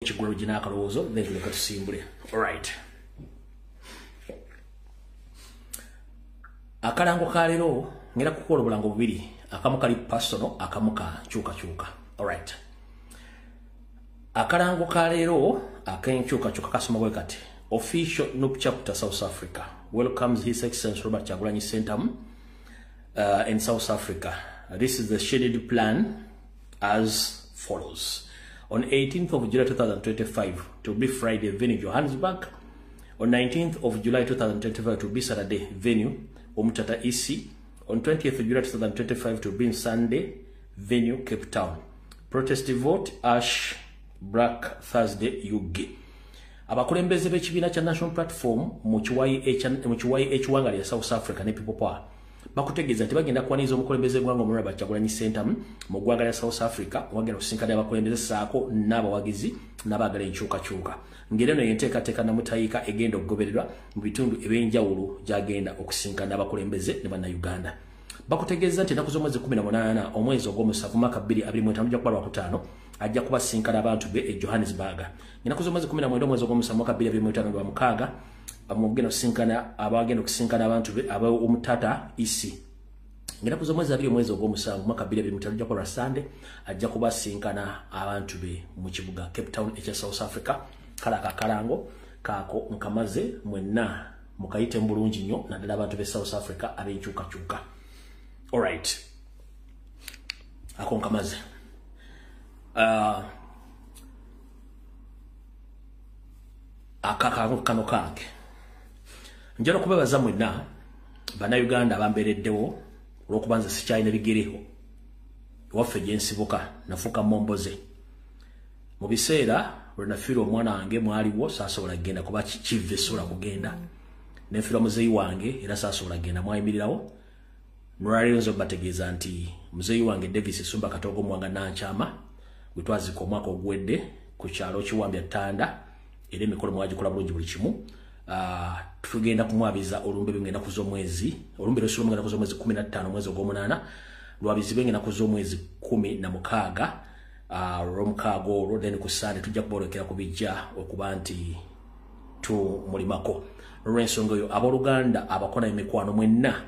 Chigwaro jina kalowoozo then tuleka tusimbule. Alright. Akalango kalero ngera kukola obulango bubiri. Akamu kali personal, akamu ka chuka. Alright. Akalango kalero akenchuka kasoma bwe kati. Official NUP chapter South Africa welcomes His Excellency Robert Kyagulanyi Ssentamu in South Africa. This is the scheduled plan as follows. On 18th of July 2025 to be Friday, venue Johannesburg. On 19th of July 2025 to be Saturday, venue Umtata EC. On 20th of July 2025 to be Sunday, venue Cape Town. Protest vote Ash Black Thursday UG. Abakulembeze b'ekibiina kya National Platform mu kiwayi ekiwanga lya South Africa ne People Power bakutegeeza nti bagenda kuwaniza omukulembeze gwanga omulala Kyagulanyi Ssentamu mu ggwanga lya South Africa wagenda okusinkana abakulembeze saako n'abawagizi n'abaagala enkyukakyuka. Ngeri eno y'enteekateeka namutayika egenda okugobererwa mu bitundu eb'enjawulo gy'agenda okusinkana abakulembeze ne bannayuganda. Bakutegeeza nti ennaku z'omwezi 18 omwezi ogw'omusanvu mu mwaka 2025 ojja kuba Lwakutaano ajja kubasinkana abantu be e Johannesburg. Ennaku z'omwezi 19 omwezi ogw'omusanvu mu mwaka 2025 Lwamukaaga amugenda okusinkana abagenda okusinkana abantu be aba Umtata EC. Ennaku z'omwezi 2 omwezi ogw'omusanvu mu mwaka 2025 ojja kuba Sunday ajja kubasinkana abantu be mu kibuga Cape Town ekya South Africa. Kala kakalango kako nkamaze mwenna mukayite mbulungi nnyo naddala abantu be South Africa ab'enkyukakyuka. Alright. Akonkamaze. Akaka kano kange. Njalo kubebaza mwenna bannayuganda abambereddewo olw'okubanza sikyalina bigereho waffe gye nsibuka nafuuka momboze. Mu biseera lwe nafiirwa omwana wange mwaliwo saasobola kugenda kuba kive sobola kugenda. Nenfiirwa muzeeyi wange era saasobola kugenda mwayimirirawo. Nolwaleero nzo bategeeza nti muzeeyi wange Davis Sumba Katogo Mwanga Nankyama gwe twazika omwaka oguwedde ku kyalo Kiwambya Ttanda era emikolo mwagikola bulungi buli kimu. Tugenda kumwabiza olumbe bengenda kuzo mwezi olumbe lwesula mungenda kuzo mwezi 15 mwezi ogw'omunaana lwabizi bengenda kuzo mwezi 16 romukaaga olwo then ku Sunday tujja kuboolekera ku bijja okuba nti tumulimako. Olw'ensonga eyo abooluganda abakola emikwano mwenna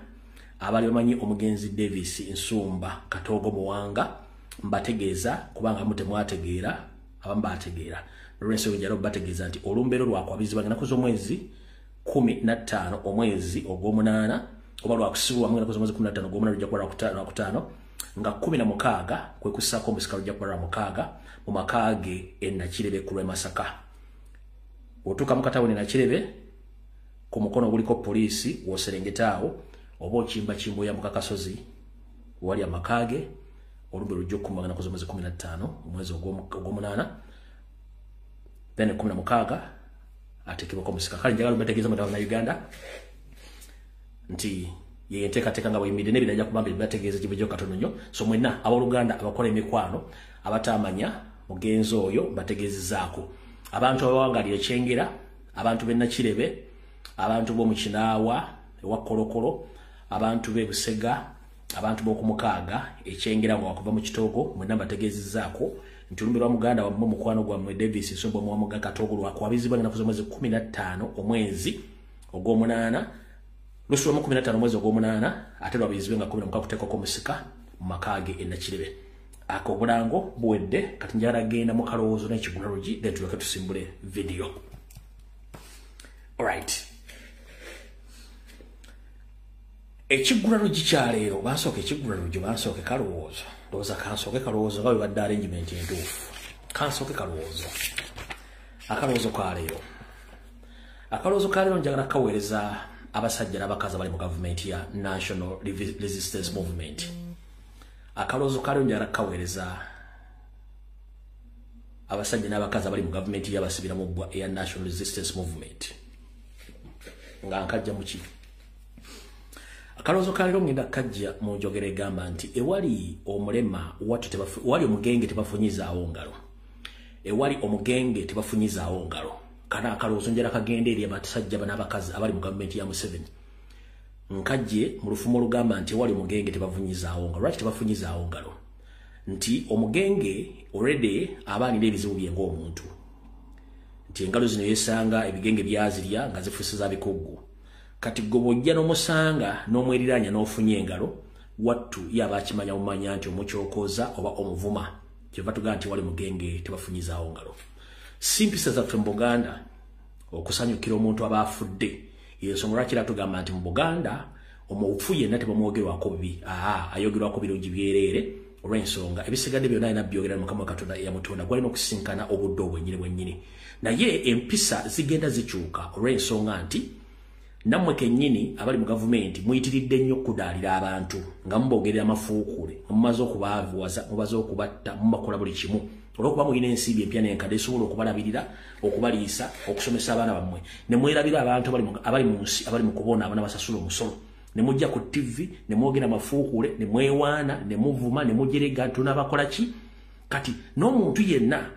abali bamanyi omugenzi Davis Nsumba Katogo Muwanga mbategeeza kubanga mutemwategeera abamu bategeera. Olw'ensonga jalo bategeeza nti olumbero lwakwabizibwa ngenda kuzo mwezi 15 omwezi ogw'omunaana oba lwakusibwa mwezi 15 ogw'omunaana lujja kuba Lwakutaano nga 16 kwe kusaako omusika lujja kuba Lwamukaaga mu makaage e Nakirebe ku Lwemasaka. Otuuka mu katawuni Nakirebe ku mukono guliko poliisi w'oserengetaawo oba okimba kimboya mu kakasozi wali amakaage olumbe lujja okukumba nga mwezi 15 omwezi ogw'omunaana then 16 atekebwako omusika. Kale njagala bategeeza mu Uganda nti ye enteekateeka nga bweyimiridde n'ebirala ajja kubanga bategeeza kibujjo katono nnyo. So mwenna abooluganda abakola emikwano abatamanya mugenzi oyo bategeezezaako abantu abawangalira ekyengera abantu b'e Nakirebe abantu b'omu Kinaawa ewa Kolokolo abantu b'e Busega abantu b'okumukaaga ekyengera nga wakuva mu Kitoogo mwenna bategeezezaako nti olumbe lwa muganda wammwe mukwano gwammwe Davis Nsumba Muwanga Katogo lwakwabizibwa ng'ennaku z'omwezi 15 omwezi ogw'omunaana lusula mu 15 omwezi ogw'omunaana ate lwabizibwe nga 16 kuteekako omusika mu makaage e Nakirebe. Ako obulango buwedde kati njagala genda mu kalowoozo n'ekigulalogi then tuleke tusimbule video. Alright. Ekigulalogi kya leero bansooka ekigulalogi bansooke kalowoozo ndowooza kansooke kalowoozo nga bwe badde arrangement entuufu kansooke kalowoozo. Akalowoozo ka leero njagala kaweereza abasajja n'abakazi abali mu gavumenti ya National Resistance Movement. Akalowoozo ka leero njagala kaweereza abasajja n'abakazi abali mu gavumenti y'abasibira mu bbwa eya National Resistance Movement nga nkajja mu ki. Akalowoozo ka leero ngenda kajja mu njogera egamba nti ewali omulema wali omugenge tebafunyizaawo ngalo. Ewali omugenge tebafunyizaawo ngalo. Kana akalowoozo njala kagenda eri abasajja n'abakazi abali mu gavumenti ya Museveni. Nkajje mu lufumo olugamba nti ewali omugenge tebafunyizaawo ngalo. Lwaki tebafunyizaawo ngalo? Nti omugenge already aba alina ebizibu bye ng'omuntu. nti engalo zino yesanga ebigenge byazirya nga zifusiza bikugu kati gobojja n'omusanga n'omweriranya n'ofunye engalo wattu yaba kimanya umanya nti omukyokoza oba omuvuma kiva tuga nti wali mugenge tebafunyizaawo ngalo simpisa za Buganda okusanyukira omuntu abafudde yensonga kira tugamba nti mu Buganda omufu yenna tebamwogerwako bibi ayogerwako birungi byerere olw'ensonga ebisigadde byonna alina byogera Mukama Katonda yamutonda gwalina okusinkana obudde obwennyini naye empisa zigenda zikyuka olw'ensonga nti nammwe kennyini abali mu gavumenti muyitiridde nnyo okudaalira abantu nga mubogerera amafuukule mumaze okubaavuwaza mubaze okubatta mubakola buli kimu olw'okuba mulina ensimbi empya n'enkadde esobola okubalabirira okubaliisa okusomesa abaana bammwe ne mwerabira abantu abali mu nsi abali mu kubona abana basasula omusolo ne mujja ku TV ne mwogera amafuukule ne mwewaana ne muvuma ne mujerega tunabakola ki kati n'omuntu yenna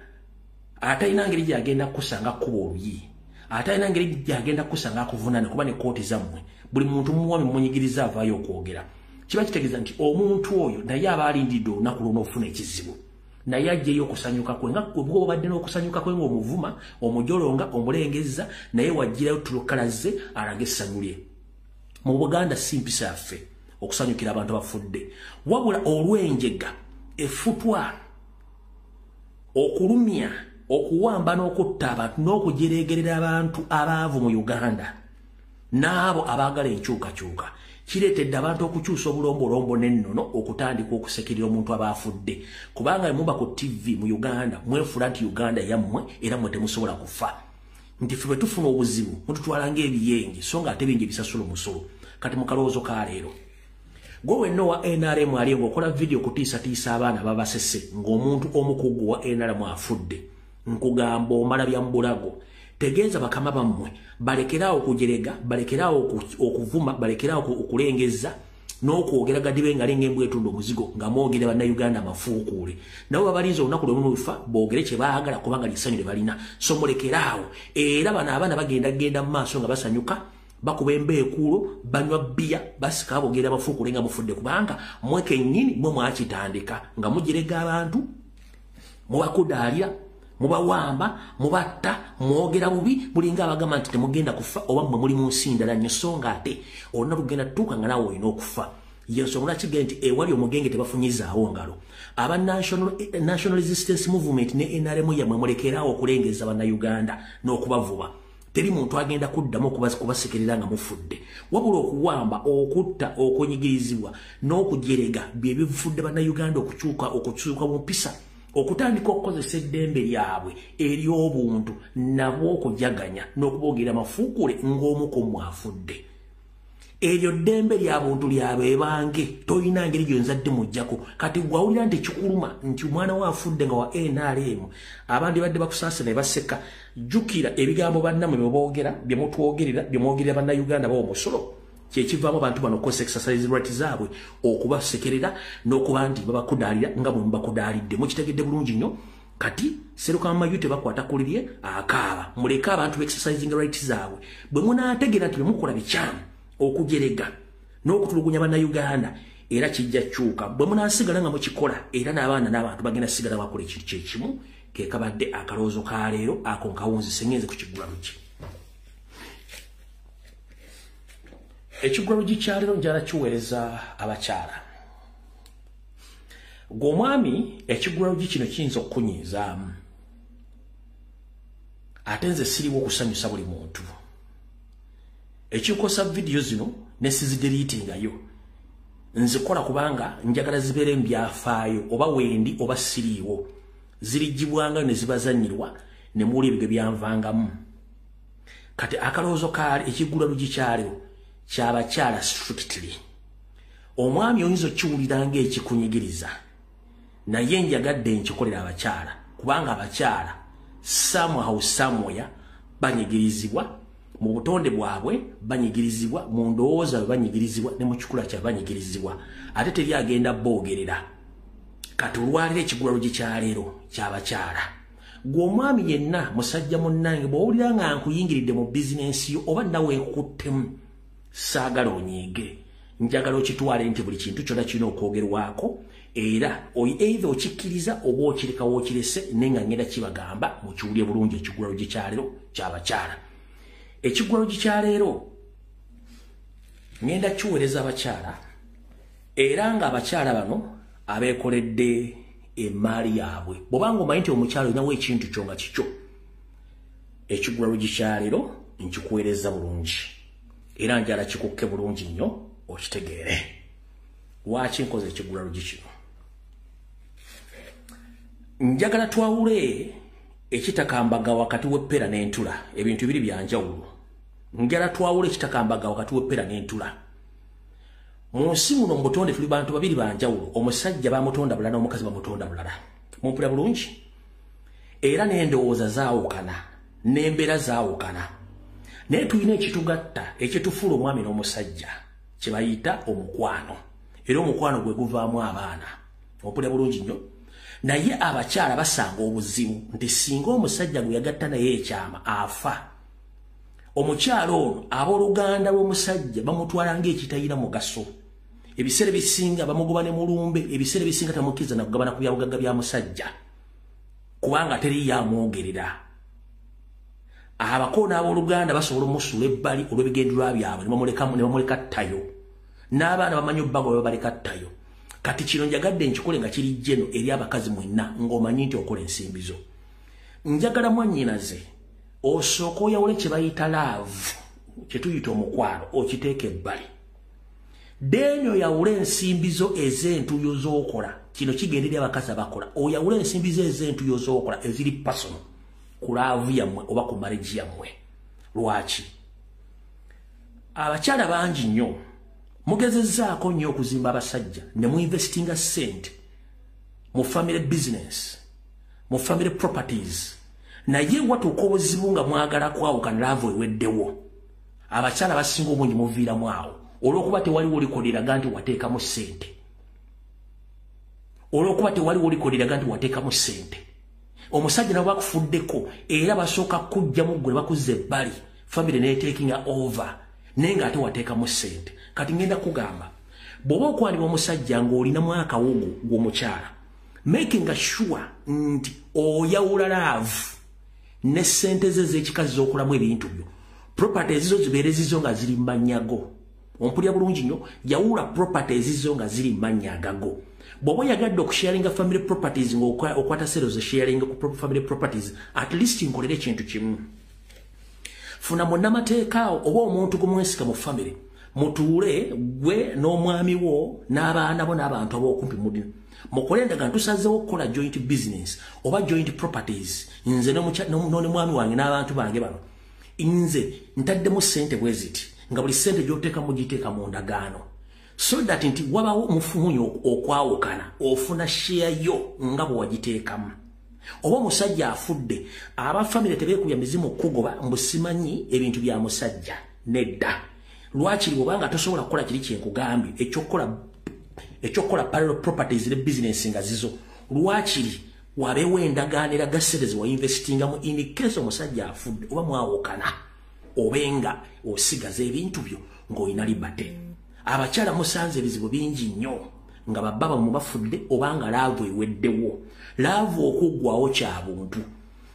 atalina ngeri gyagenda kusanga kuba oluyi atalina ngeri gyagenda kusanga kuvunana kuba ne kooti zammwe buli muntu muwami munyigiriza avaayo okwogera kiba kitegeeza nti omuntu oyo naye aba alindidde olunaku luno ofuna ekizibu naye ajjeyo okusanyuka kwe nga bwe obadde n'okusanyuka kwe ng'omuvuma omujolonga omulengeza naye wajjirayo tulukalaze alage essanyu lye mu Buganda si mpisa yaffe okusanyukira abantu bafudde wabula olw'enjega efutwa okulumya okuwamba n'okutta abantu n'okujeregerera abantu abaavu mu Uganda n'abo abaagala enkyukakyuka kireetedde abantu okukyusa obulombolombo n'ennono okutandika okusekerera omuntu abafudde kubanga muba ku TV mu Uganda mwefula nti Uganda yammwe era mwe temusobola kufa nti ffe bwe tufuna obuzibu mututwala ng'ebiyenje so nga ate bingi bisasula omusolo kati mu kalowoozo ka leero gwe wenna owa NRM ali ng'okola vidiyo kutiisatiisa abaana babasese ng'omuntu omukugu wa NRM afudde nkugamba omala bya mbulago tegeeza bakama bammwe balekerawo okujerega balekerawo okuvuma balekerawo okulengeza n'okwogera gadibe nga linga embwa etunda omuzigo nga mwogere bannayuganda amafuukule nabo babalinza olunaku lwe lufa boogere kye baagala kubanga lisanyu lye balina so mulekeraawo era bano abaana bagenda mu maaso nga basanyuka bakuba embeekuulo banywa bbiya basika boogera amafuukule nga mufudde kubanga mwe kennyini mwe mwakitandika nga mujerega abantu mubakudaalira mubawamba mubatta mwogera bubi bulinga abagamba nti temugenda kufa oba mmwe muli mu nsi ndala nnyo so nga ate olina lugenda tuuka nga naawe olina okufa yensonga kigenda nti ewali omugenge tebafunyizaawo ngalo aba National Resistance Movement ne NRM yamwe mulekeraawo okulengeza bannayuganda n'okubavuba teri muntu agenda kuddamu kubasekerera nga mufudde wabula okuwamba okutta okunyigirizibwa n'okujerega bye bifudde bannayuganda okukyuka mu mpisa okutandika okukozesa eddembe lyabwe ery'obuntu nabo okujaganya n'okuboogera amafuukule ng'omu ku mwafudde eryo ddembe lyabuntu lyabe bange tolina ngeri gyonzadde mujjako kati gwawulira nti kikuluma nti omwana waafudde nga wa NRM abandi badde bakusaasira ne baseka jjukira ebigambo bannamwe bye boogera bye mutwogerera bye mwogerera bannayuganda bawo omusolo kyekivaamu abantu bano okozesa exercise right zaabwe okubasekerera n'okuba nti babakudaalira nga bwe mubakudaalidde mukitegedde bulungi nnyo kati serukama mayute bakwata kulirye akaaba muleke abantu exercising right zaabwe bwe munaategeera nti bemukola bikyamu okujerega n'okutulugunya bannayuganda era kijja kyuka bwe munaasigala nga mukikola era n'abaana n'abantu bagenda sigala bakola ekintu kyekimu kekabadde akalowoozo ka leero ako nkawunzise ngenze ku kiggulano ki ekiggulano gikyaliro njala kiweereza abakyala gw'omwami ekiggulano kino kiyinza okukunyiizaamu ate nze siriwo okusanyusa buli muntu ekikosa vidiyo zino ne sizideriitingayo nzikola kubanga njagala zibeere mbyafaayo oba wendi oba siriiwo zirigibwanga ne zibazanyirwa ne muwuli ebigwe byanvangamu kati akalowoozo kaali ekiggulano gikyaliro ky'abakyala strictly omwami oyinza okiwulira ng'ekikunyigiriza naye njagadde nkikolera abakyala kubanga abakyala somehow somewhere banyigirizibwa mu butonde bwabwe banyigirizibwa mu ndowooza bwe banyigirizibwa ne mu kikula kya banyigirizibwa ate teri agenda boogerera kati olwaliro ekiggulano gikyaleero ky'abakyala gw'omwami yenna musajja munnange bw'owulira nga nkuyingiridde mu bizinensi yo oba nawe nkuttemu saagala onyiige njagala okitwale nti buli kintu kyonna kirina okwogerwako era either okikkiriza oba okireka wokirese nenga ngenda kibagamba mukiwulye bulungi ekigwaro gikyalero ky'abakyala. Ekigwaro gikyalero ngenda kiweereza abakyala era nga abakyala bano abeekoledde emaali yaabwe. Bw'obanga omanyi nti omukyala olinawo ekintu kyo nga kikyo, ekigwaro gikyalero nkikuweereza bulungi era njala kikukke bulungi nnyo okitegeere. Lwaki nkoze ekigwaro gikino? Njagala twawule ekitakambaga wakati w'eppera n'entula. Ebintu biri byanjawulo. Njagala twawule ekitakambaga wakati w'eppera n'entula. Mu nsi muno mu butonde tuli bantu babiri banjawulo. Omusajja bamutonda bulala n'omukazi bamutonda bulala. Mumpulira bulungi? Era n'endowooza zaawukana, n'embeera zaawukana. Naye tulina ekitugatta ekitufuula omwami n'omusajja kye bayita omukwano. Era omukwano gwe guvaamu abaana. Mumpulira bulungi nnyo? Naye abakyala basanga obuzibu nti singa omusajja gwe yagatta naye ekyama afa, omukyala ono abooluganda lw'omusajja bamutwala ng'ekitayina mugaso. Ebiseera bisinga bamugoba ne mulumbe, ebiseera bisinga tamukkiriza na kugabana ku byabugagga bya musajja kubanga teriyo amwogerera. Abako n'abooluganda basobola omusula ebbali olw'ebigendererwa byabwe ne bamuleka ttayo. N'abaana bamanyi obbago bwe babaleka ttayo. Kati kino njagadde nkikole nga kiri jeno eri abakazi mwenna ng'omanyi nti okola ensimbi zo. Njagala mwannyinaze osooka oyawule kye bayita laavu, kye tuyita omukwano, okiteeka ebbali. Deni oyawule ensimbi zo ez'entuyo z'okola. Kino kigenda eri abakazi abakola. Oyawule ensimbi zo ez'entuyo z'okola eziri personal ku laavu yammwe oba ku marriage yammwe. Lwaki? Abakyala bangi nnyo mugezezzaako nnyo okuzimba abasajja ne mu investinga ssente mu family business, mu family properties. Naye watuuka obuzibu nga mwagala kwawukana laavu eweddewo. Abakyala basinga obungi muviiramu awo olw'okuba tewaliwo likoderaga nti wateekamu ssente. Olw'okuba tewaliwo likoderaga nti wateekamu ssente. Omusajja nabo bakufuddeko era basooka kujjamu gwe bakuzza ebbali, family neetekinga over naye ng'ate wateekamu ssente. Kati ngenda kugamba bw'oba okwanibwa omusajja ng'olinamu akawogo gw'omukyala, making sure nti oyawula laavu ne ssente ze ez'ekikazi z'okolamu ebintu byo. Properties zo zibeere zizo nga ziri mu mannya go. Ompulira bulungi nnyo, yawula properties zo nga ziri mu mannya gago. Bw'oba oyagadde okusharinga family properties ng'okwata sero ze sharing ku family properties, at least nkolere ekintu kimu. Funa munnamateeka oba omuntu gumwesika mu family, mutuule gwe n'omwami wo n'abaana bo n'abantu ab'okumpi muli. Mukole endagaano tusazeewo okukola joint business oba joint properties. Nze n'one mwami wange n'abantu bange bano. Nze ntaddemu ssente bwe ziti nga buli ssente gy'oteeka mugiteeka mu ndagaano. So that nti wabawo omufumunyo okwawukana ofuna share yo nga bwe wagiteekamu. Oba omusajja afudde, aba family tebeekuya mizimu okugoba mbu simanyi ebintu bya musajja. Nedda. Lwaki bw'obanga tosobola kukola kiri kye nkugambye ekyokukola parallel properties ne business nga zizo, lwaki wabeewo endagaano eragassereze wa investingamu in case omusajja afudde oba mwawukana obenga osigaza ebintu byo ng'olina libate. Abakyala musanze ebizibu bingi nnyo nga babba mu bafudde obanga laavu eweddewo. Laavu okuggwawo kya buntu.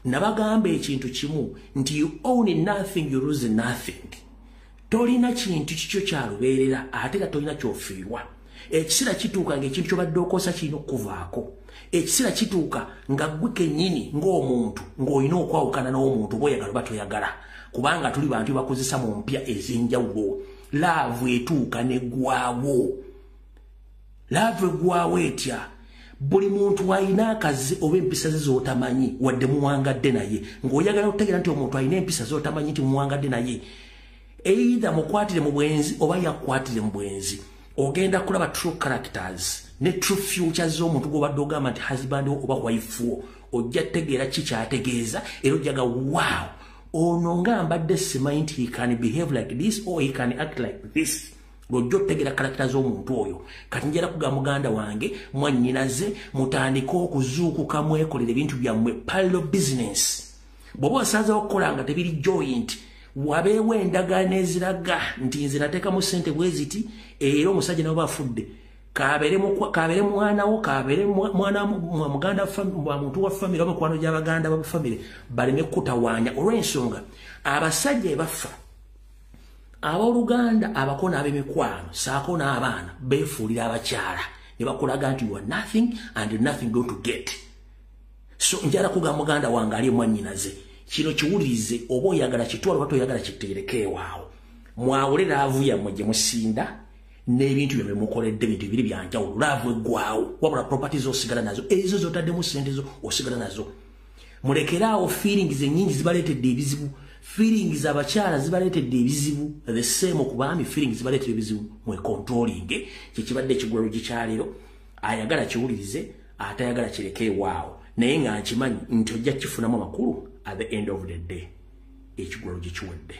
Nabagamba ekintu kimu nti you own nothing, you lose nothing. Tolina kintu kikyo kyalubeerera ate nga tolina kyofiirwa. Ekiseera kituuka ng'ekintu ky'obadde okosa kirina okuvaako. Ekiseera kituuka nga ggwe kennyini ng'omuntu ng'olina okwawukana n'omuntu oba oyagala oba toyagala. Kubanga tuli bantu bakozesa mu mpya ez'enjawulo. Laavu etuuka neggwaawo. Laavu eggwaawo etya? Buli muntu alina akazi oba empisa ze z'otamanyi wadde muwangadde naye. Ng'oyagala okutegeera nti omuntu alina empisa z'otamanyi nti muwangadde naye. Either mukwatire mu bwenzi oba yakwatire mu bwenzi. Ogenda kulaba true characters ne true futures z'omuntu gw'obadde ogamba nti husband oba wife wo. Ojja tegeera ki kyategeeza era ojjaga wow, ono ng'ambadde simanyi nti he can behave like this or he can act like this. Lwojja otegeera characters z'omuntu oyo. Kati njala kugamba muganda wange mwannyinaze mutandike okuzuukuka mwekolera ebintu byammwe parallel business. Bw'oba osazeewo okukola nga tebiri joint, wabeewo endagaano eziraga nti nze nateekamu ssente bwe ziti era omusajja nabo bafudde. kabere mwana wo kabere mwana muganda muntu wa family abakwano gy'abaganda ba family baleme kutawanya olw'ensonga abasajja bafa abooluganda abakona ab'emikwano saako n'abaana beefuulira abakyala ne bakulaga nti you are nothing and nothing going to get. So njala kuga muganda wange ali mwannyinaze kino kiwulirize oba oyagala kitwala oba toyagala kiteereke waawo mwawule laavu yammwe gye musinda n'ebintu bye mukoledde bintu bibiri byanjawulo laavu eggwawo wabula properties osigala nazo ezo zotaddemu ssente zo osigala nazo mulekeraawo feelings ennyingi zibaleetedde ebizibu feelings abakyala zibaleetedde ebizibu the same okubaami feelings zibaleetedde ebizibu mwekontrolinge kyekibadde ekigwero gikyaleero ayagala kiwulirize atayagala kireke waawo naye nga nkimanyi nti ojja kifunamu amakulu at the end of the day ekigwero gikiwedde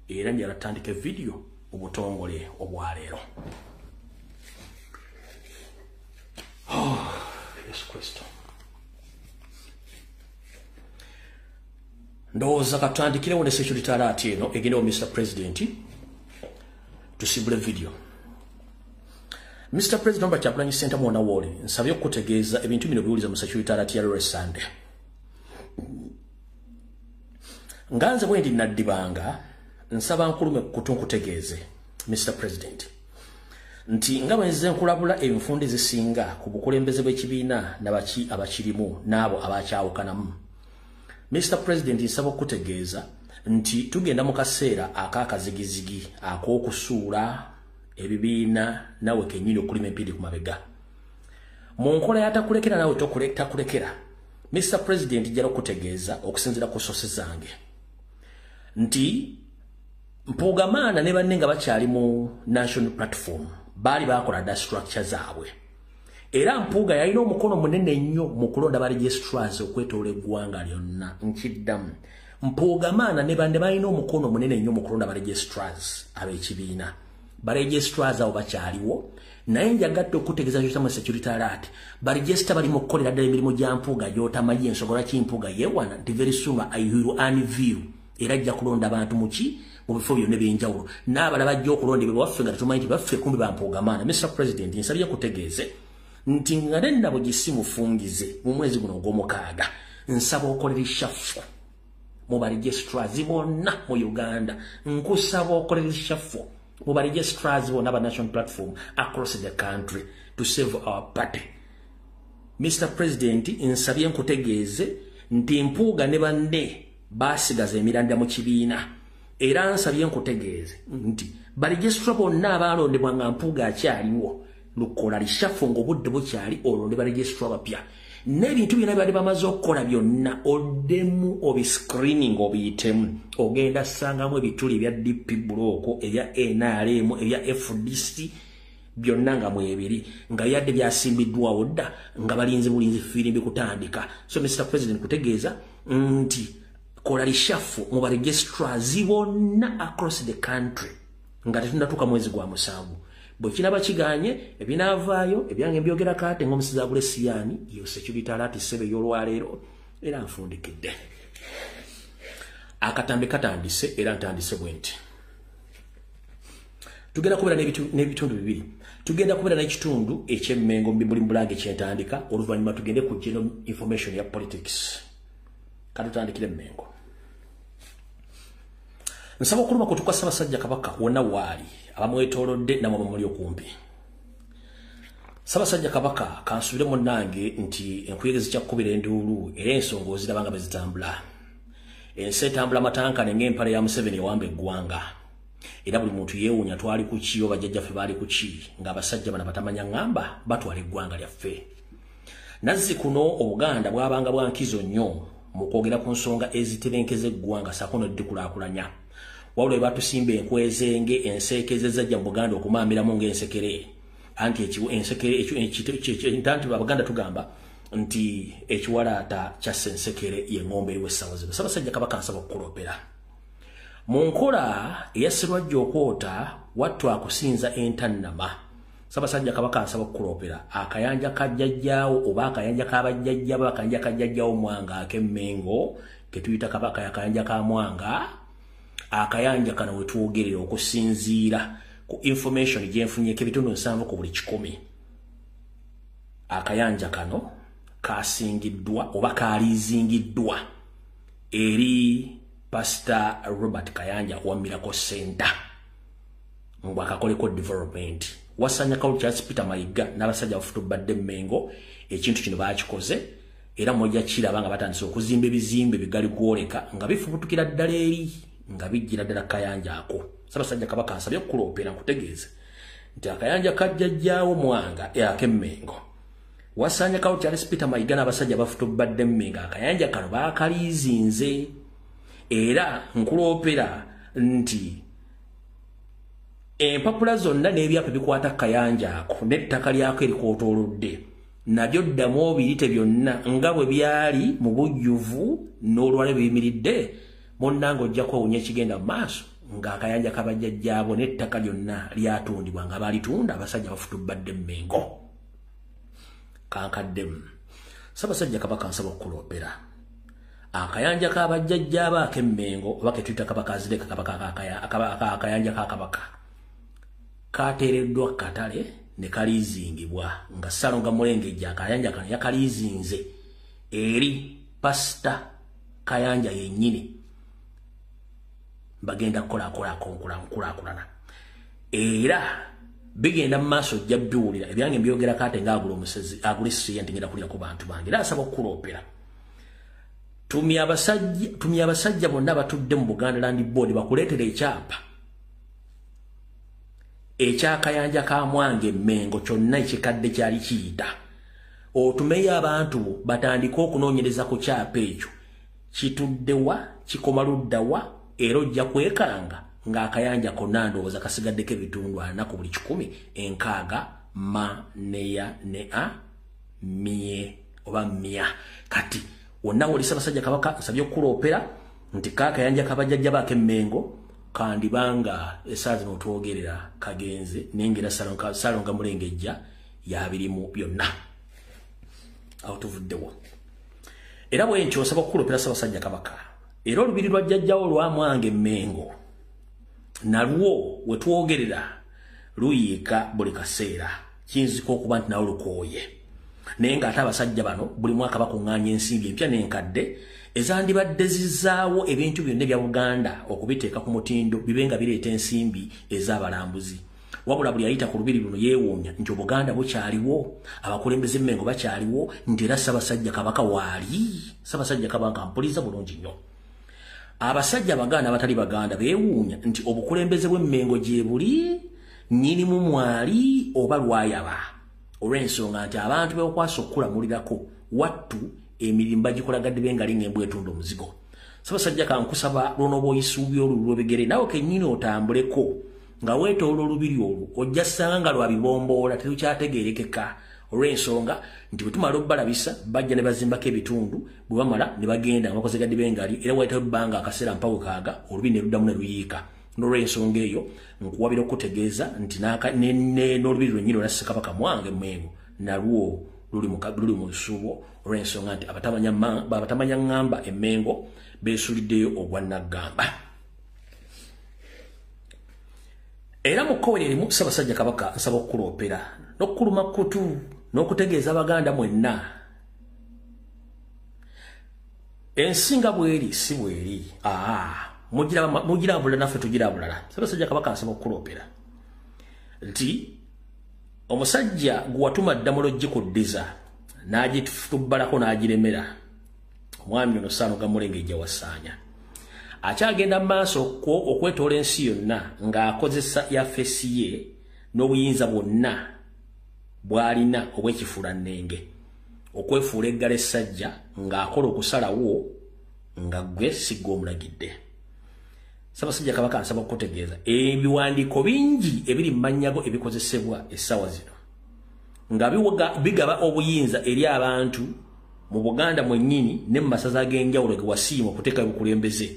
era njala tutandika video obutongole obwaleero. Yesu Kristo. Ndowooza katutandikire ne security alert eno egendewo Mr. President tusimbule video. Mr. President Robert Kyagulanyi Ssentamu Mwona Wole nsabye okutegeeza ebintu bino biwuliza mu security alert ya leero Sunday. Nganze bwendi naddibanga nsaba nkulume kutunkutegeeze Mr. President nti nga bwenze nkulabula enfundi zisinga ku bukulembeze bw'ekibiina n'abaki abakirimu n'abo abakyawukanamu. Mr. President nsaba okutegeeza nti tugenda mu kaseera ak'akazigizigi ak'okusuula ebibiina nawe kennyini okulima empindi ku mabega. Mu nkola yatakulekera nawe takulekera. Mr. President njala okutegeeza okusinziira ku sources zange nti Mpugamaana ne banne nga bakyali mu national platform bali bakola da structure zaabwe era Mpuuga yalina omukono munene nnyo mu kulonda ba registrars okwetoola eggwanga lyonna nkiddamu. Mpugamaana ne banne balina omukono munene nnyo mu kulonda ba registrars ab'ekibiina ba registrars abo bakyaliwo naye njagatte okutegeeza ky'otamu security alert ba register bali mu kukolera ddala emirimu gya Mpuuga gy'otamanyi ensonga lwaki Mpuuga yeewana nti very soon I will unveil era ajja kulonda abantu muki mu bifo byonna ebyenjawulo n'abalala bajja okulondebwa waffe nga tetumanyi nti baffe kumbi ba Mpugamaana. Mr. President nsabye kutegeeze nti nga nabo gisimufungize mu mwezi guno ogw'omukaaga nsaba okolera eshafu mu ba registrars bonna mu Uganda nkusaba okolera eshafu mu ba registrars bonna ba national platform across the country to save our party. Mr. President nsabye nkutegeeze nti Mpuuga ne banne basigaza emiranda mu kibiina era nsabye nkutegeeze nti ba registrars bonna abalondebwa nga Mpuuga akyaliwo lukola lishafu ng'obudde bukyali olonde ba registrars bapya n'ebintu byonna bibadde bamaze okukola byonna oddemu obiscreening obiyitemu ogenda ssangamu ebituli ebya DP Block ebya NRM ebya FDC byonna nga mwebiri nga byadde byasimbiddwawo dda nga balinze bulinzi firimbi kutandika. So Mr. President kutegeeza nti kola lishafu mu ba registrars bonna across the country nga tetundatuuka mwezi gwa musanvu bwe kinaba kiganye ebinaavaayo ebyange mbyogera kaate ng'omusizi Agule Siyaani yo security alert ssebe y'olwaleero era nfundikidde akatambe katandise era ntandise bwe nti tugenda kubeera n'ebitundu bibiri. Tugenda kubeera n'ekitundu eky'emmengo mu Bimuli Mbulange kyentandika oluvannyuma tugende ku general information ya politics. Katutandikire emmengo. Nsaba okuluma kutuka Ssaabasajja Kabaka wonna waali abamwetoolodde namwe bamuli okumpi. Ssaabasajja Kabaka kansubire munnange nti enkuyegezi kyakukubira enduulu era ensonga oziraba nga bwe zitambula. Ensi etambula matankane ng'empale ya Museveni ewamba eggwanga. Era buli muntu yeewuunya twali ku ki oba jjajjaffe baali ku ki ng'abasajja bano batamanya ŋŋamba batwala eggwanga lyaffe. Nazzikuno Obuganda bwabanga bwa nkizo nnyo mu kwogera ku nsonga ezitebenkeza eggwanga ssaako n'oddikulaakulanya. Wabula batusimba enkwezenge enseekeze zajja mu Buganda okumaamiramu ng'ensekere anti ntanti Abaganda tugamba nti ekiwalaata kyasse ensekere y'engombe eriwo essaawa zino. Ssaabasajja Kabaka nsaba okukulopera mu nkola eya Sserwajja okwota wattu akusinza entannama. Ssaabasajja Kabaka nsaba okukulopera akayanja ka jjajjaawo oba akayanja k'abajjajja ba akayanja ka jjajjaawo Mwanga ak'emmengo ke tuyita Kabaka akayanja ka Mwanga. Akayanja kano wetwogerera okusinziira ku information gye nfunyeeko ebitundu 7 ku buli 100 akayanja kano kasingiddwa oba kalizingiddwa eri Pastor Robert Kayanja wa Miracle Center ngwakakoleko development wasanya kawo Charles Peter Mayiga n'abasajja bafutubadde Mengo ekintu kino bakikoze era mmoja kirabanga batandise okuzimba ebizimbe bigali kwoleka nga bifubutukira ddala eri nga bijjira ddala Kayanja ako Ssaabasajja Kabaka asabye okuloopera nkutegeeze nti akayanja kajjajjaawo mwanga Mengo wasanya kawo Charles Peter Mayiga n'abasajja bafutubadde Mengo akayanja kano bakalizinze era nkuloopera nti empapula zonna n'ebyapa bikwata kayanja ako n'ettaka lyako erikootolodde nabyo ddamu obiyite byonna nga bwe byali mu bujjuvu n'olwale biyimiridde bonna ng'ojja kwewunya ekigenda mu maaso ng'akayanja kabajjajjaabo n'ettaka lyonna lyatundibwa nga balitunda abasajja bafutubadde Mengo kankaddemu Ssaabasajja Kabaka nsaba okuloopera akayanja kabajjajjaabo ak'Emmengo oba ketuyita Kabaka azireka akayanja ka Kabaka kateereddwa katale ne kalizingibwa nga Ssalonga Mulengejja akayanja kano yakalizinze eri Pastor Kayanja yennyini bagenda nkulakulana era bigenda mu maaso ojja biwulira ebyange mbyogera kate ng'agula omusezi agula essira ntingenda kulira ku bantu bange era asaba okuloopera tumya abasajja bonna batudde mu Buganda Land Board bakuleetera ekyapa ekyakayanja ka Mwange Mengo kyonna ekikadde kyali kiyita otumeyo abantu batandika okunoonyereza ku kyapa ekyo kituddewa kikoma luddawa era ojja kwekanga ng'akayanja konna ndowooza kasigaddeko ebitundu 40 ku buli 100 enkaaga neya ne a mie oba mia kati wonna woli Ssaabasajja Kabaka nsabye okuloopera nti kaakayanja kabajjajja baake Mengo kandibanga esaazi n'otwogerera kagenze nengera Ssalonga Mulengejja yabirimu byonna awo tuvuddewo era bwentyo nsaba okuloopera Ssaabasajja Kabaka era olubiri lwa jjajjawo lwa Mwange Mengo nalwo we twogerera luyiika buli kaseera kiyinzika okuba nti nawo lukooye naye ng'ate abasajja bano buli mwaka bakuŋŋaanya ensimbi empya n'enkadde ezandibadde zizaawo ebintu byonna ebya Buganda okubiteeka ku mutindo bibe nga bireeta ensimbi ez'abalambuzi wabula buli yayita ku lubiri luno yeewuunya nti Obuganda bukyaliwo abakulembeze Mengo bakyaliwo nti era Ssaabasajja Kabaka waali Ssaabasajja Kabaka mpuliza bulungi nnyo abasajja Abaganda abatali Baganda beewuunya nti obukulembeze bw'Emmengo gye buli nnyinimu mwali oba lwayaba olw'ensonga nti abantu beokwasa okukulamulirako wattu emirimu bagikolagadde bengali ng'embwa etunda omuzigo Ssaabasajja kankusaba lw'onooba oyisuubi olulu lw'ebigere naawe kennyini otambuleko nga weetoola olubiri olwo ojja ssanga nga lwabibomboola terukyategeerekeka olw'ensonga nti bwe tumala obbalabisa bajja ne bazimbako ebitundu bwe bamala ne bagenda nga bakoze gadde bengali era wayitawo ebbanga akaseera mpawe kaaga olubi ne luddamu ne luyiika n'olw'ensonga eyo nkuwabira okutegeeza nti n'olubiri lwennyini olwa Ssekabaka Mwange Mengo nalwo luli mu lusuubo olw'ensonga nti abatamanya ŋŋamba Emmengo beesuliddeyo ogwa Naggamba era mu kkowe erimu Ssaabasajja Kabaka nsaba okuloopera n'okukuluma kutu n'okutegeeza Abaganda mwenna ensinga bweri si bweri mugira bulala naffe tugira bulala Ssaabasajja Kabaka nsaba okuloopera nti omusajja gwe watuma Ddamula ogikuddiza n'agitubbalako n'agiremera omwami ono Ssalonga Mulengejja Wassanya akyagenda mu maaso okwetoola ensi yonna ng'akozesa yafesi ye n'obuyinza bwonna bw'alina obw'ekifuulannenge okwefuula eggala essajja ng'akola okusalawo nga gwe sigga omulagidde Ssaabasajja Kabaka nsaba okutegeeza ebiwandiiko bingi ebiri mu mannyago ebikozesebwa essaawa zino nga bigaba obuyinza eri abantu mu Buganda mwennyini ne mu masaza ag'enjawulo ge wasiima okuteeka obukulembeze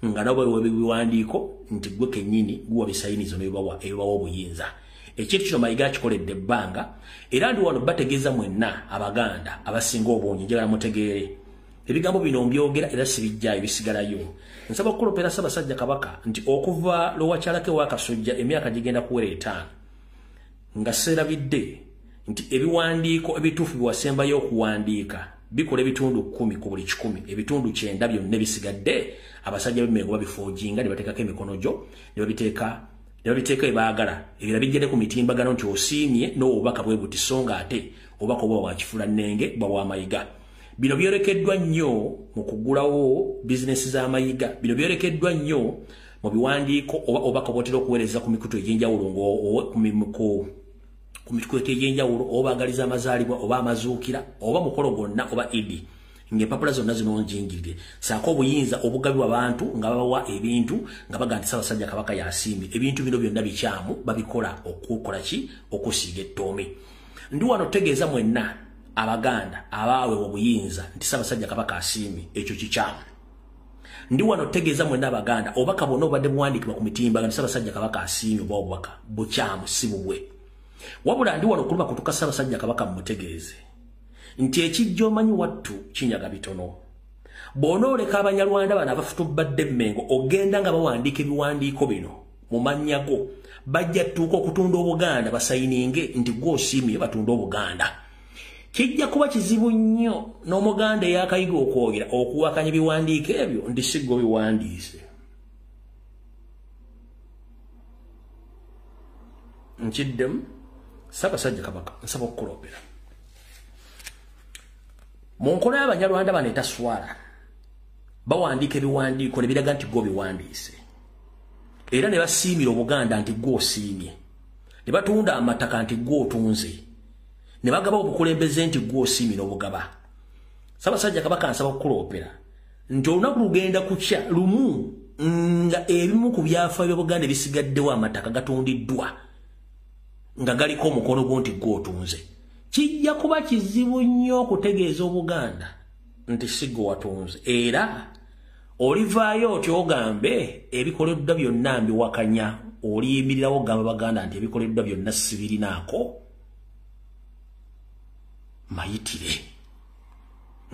nga nabo biwandiiko nti gwe kennyini guwa bisayinizo n'ebibawa obuyinza ekintu kino Mayiga akikoledde ebbanga era ndi wano bategeeza mwenna Abaganda abasinga obungi njagala mutegeere ebigambo bino mbyogera era sibijjaayo bisigalayo nsaba okuloopera Ssaabasajja Kabaka nti okuva lwe wakyalako ewa Kasujja emyaka gigenda kuwera 5 nga sseerabidde nti ebiwandiiko ebituufu biwasembayo okuwandiika bikola ebitundu 10 ku buli 100 ebitundu 9 byonna bisigadde abasajja b'Emmengo babifoojinga ne bateekako emikono gyo ne babiteeka ebaagala ebira bijjade ku mitimbagano nti osiimye n'obubaka bwe buti so nga ate obubaka obwa bwakifuulannenge bwa bw'amayiga. Bino byolekeddwa nnyo mu kugulawo bizinesi z'amayiga. Bino byolekeddwa nnyo mu biwandiiko oba obubaka bw'otera okuweereza ku mikutu egy'enjawulo ku mikutu egy'enjawulo oba baagaliza amazaalibwa oba amazuukira oba mukolo gwonna oba idi ng'empapula zonna zino njingirire saako obuyinza obugabibwa abantu nga babawa ebintu nga baga nti Ssaabasajja Kabaka yasiimye. Ebintu bino byonna bikyamu babikola okukola ki okusiiga ettoome. Ndi wano tegeeza mwenna Abaganda abaawe obuyinza nti Ssaabasajja Kabaka asiimye ekyo kikyamu. Ndi wano tegeeza mwenna Abaganda obubaka bwonna obadde buwandiikibwa ku mitimba nti Ssaabasajja Kabaka asiimye oba obubaka bukyamu si bubwe. Wabula ndi wano kuluma kutuka Ssaabasajja Kabaka mmutegeeze nti ekijja omanyi wattu kinyaga bitono. Bw'onooleka Abanyarwanda bano abafutubadde Emmengo ogenda nga bawandiika ebiwandiiko bino mu mannya go bajja tuuka okutunda Obuganda basayininge nti gw'osiimye batunda Obuganda. Kijja kuba kizibu nnyo n'Omuganda eyakayiga okwogera okuwakanya ebiwandiiko ebyo nti si gwe biwandiise. Nkiddemu Ssaabasajja Kabaka nsaba okukuloopera mu nkola y'Abanyarwanda bano etaswala bawandiika ebiwandiiko ne biraga nti gwe biwandiise era ne basiimira Obuganda nti gwe osiimye ne batunda amataka nti gwe otunze ne bagaba obukulembeze nti gwe osiimye n'obugaba. Ssaabasajja Kabaka nsaba okukuloopera nti olunaku lugenda kukya lumu nga ebimu ku byafaayo by'Obuganda ebisigaddewo amataka gatundiddwa nga galiko omukono gwo nti gwe otunze. Kijja kuba kizibu nnyo okutegeeza Obuganda nti si gwe watunze era olivaayo otyo ogambe ebikoleddwa byonna mbiwakanya oliyimirirawo ogamba Baganda nti ebikoleddwa byonna sibirinaako mayitire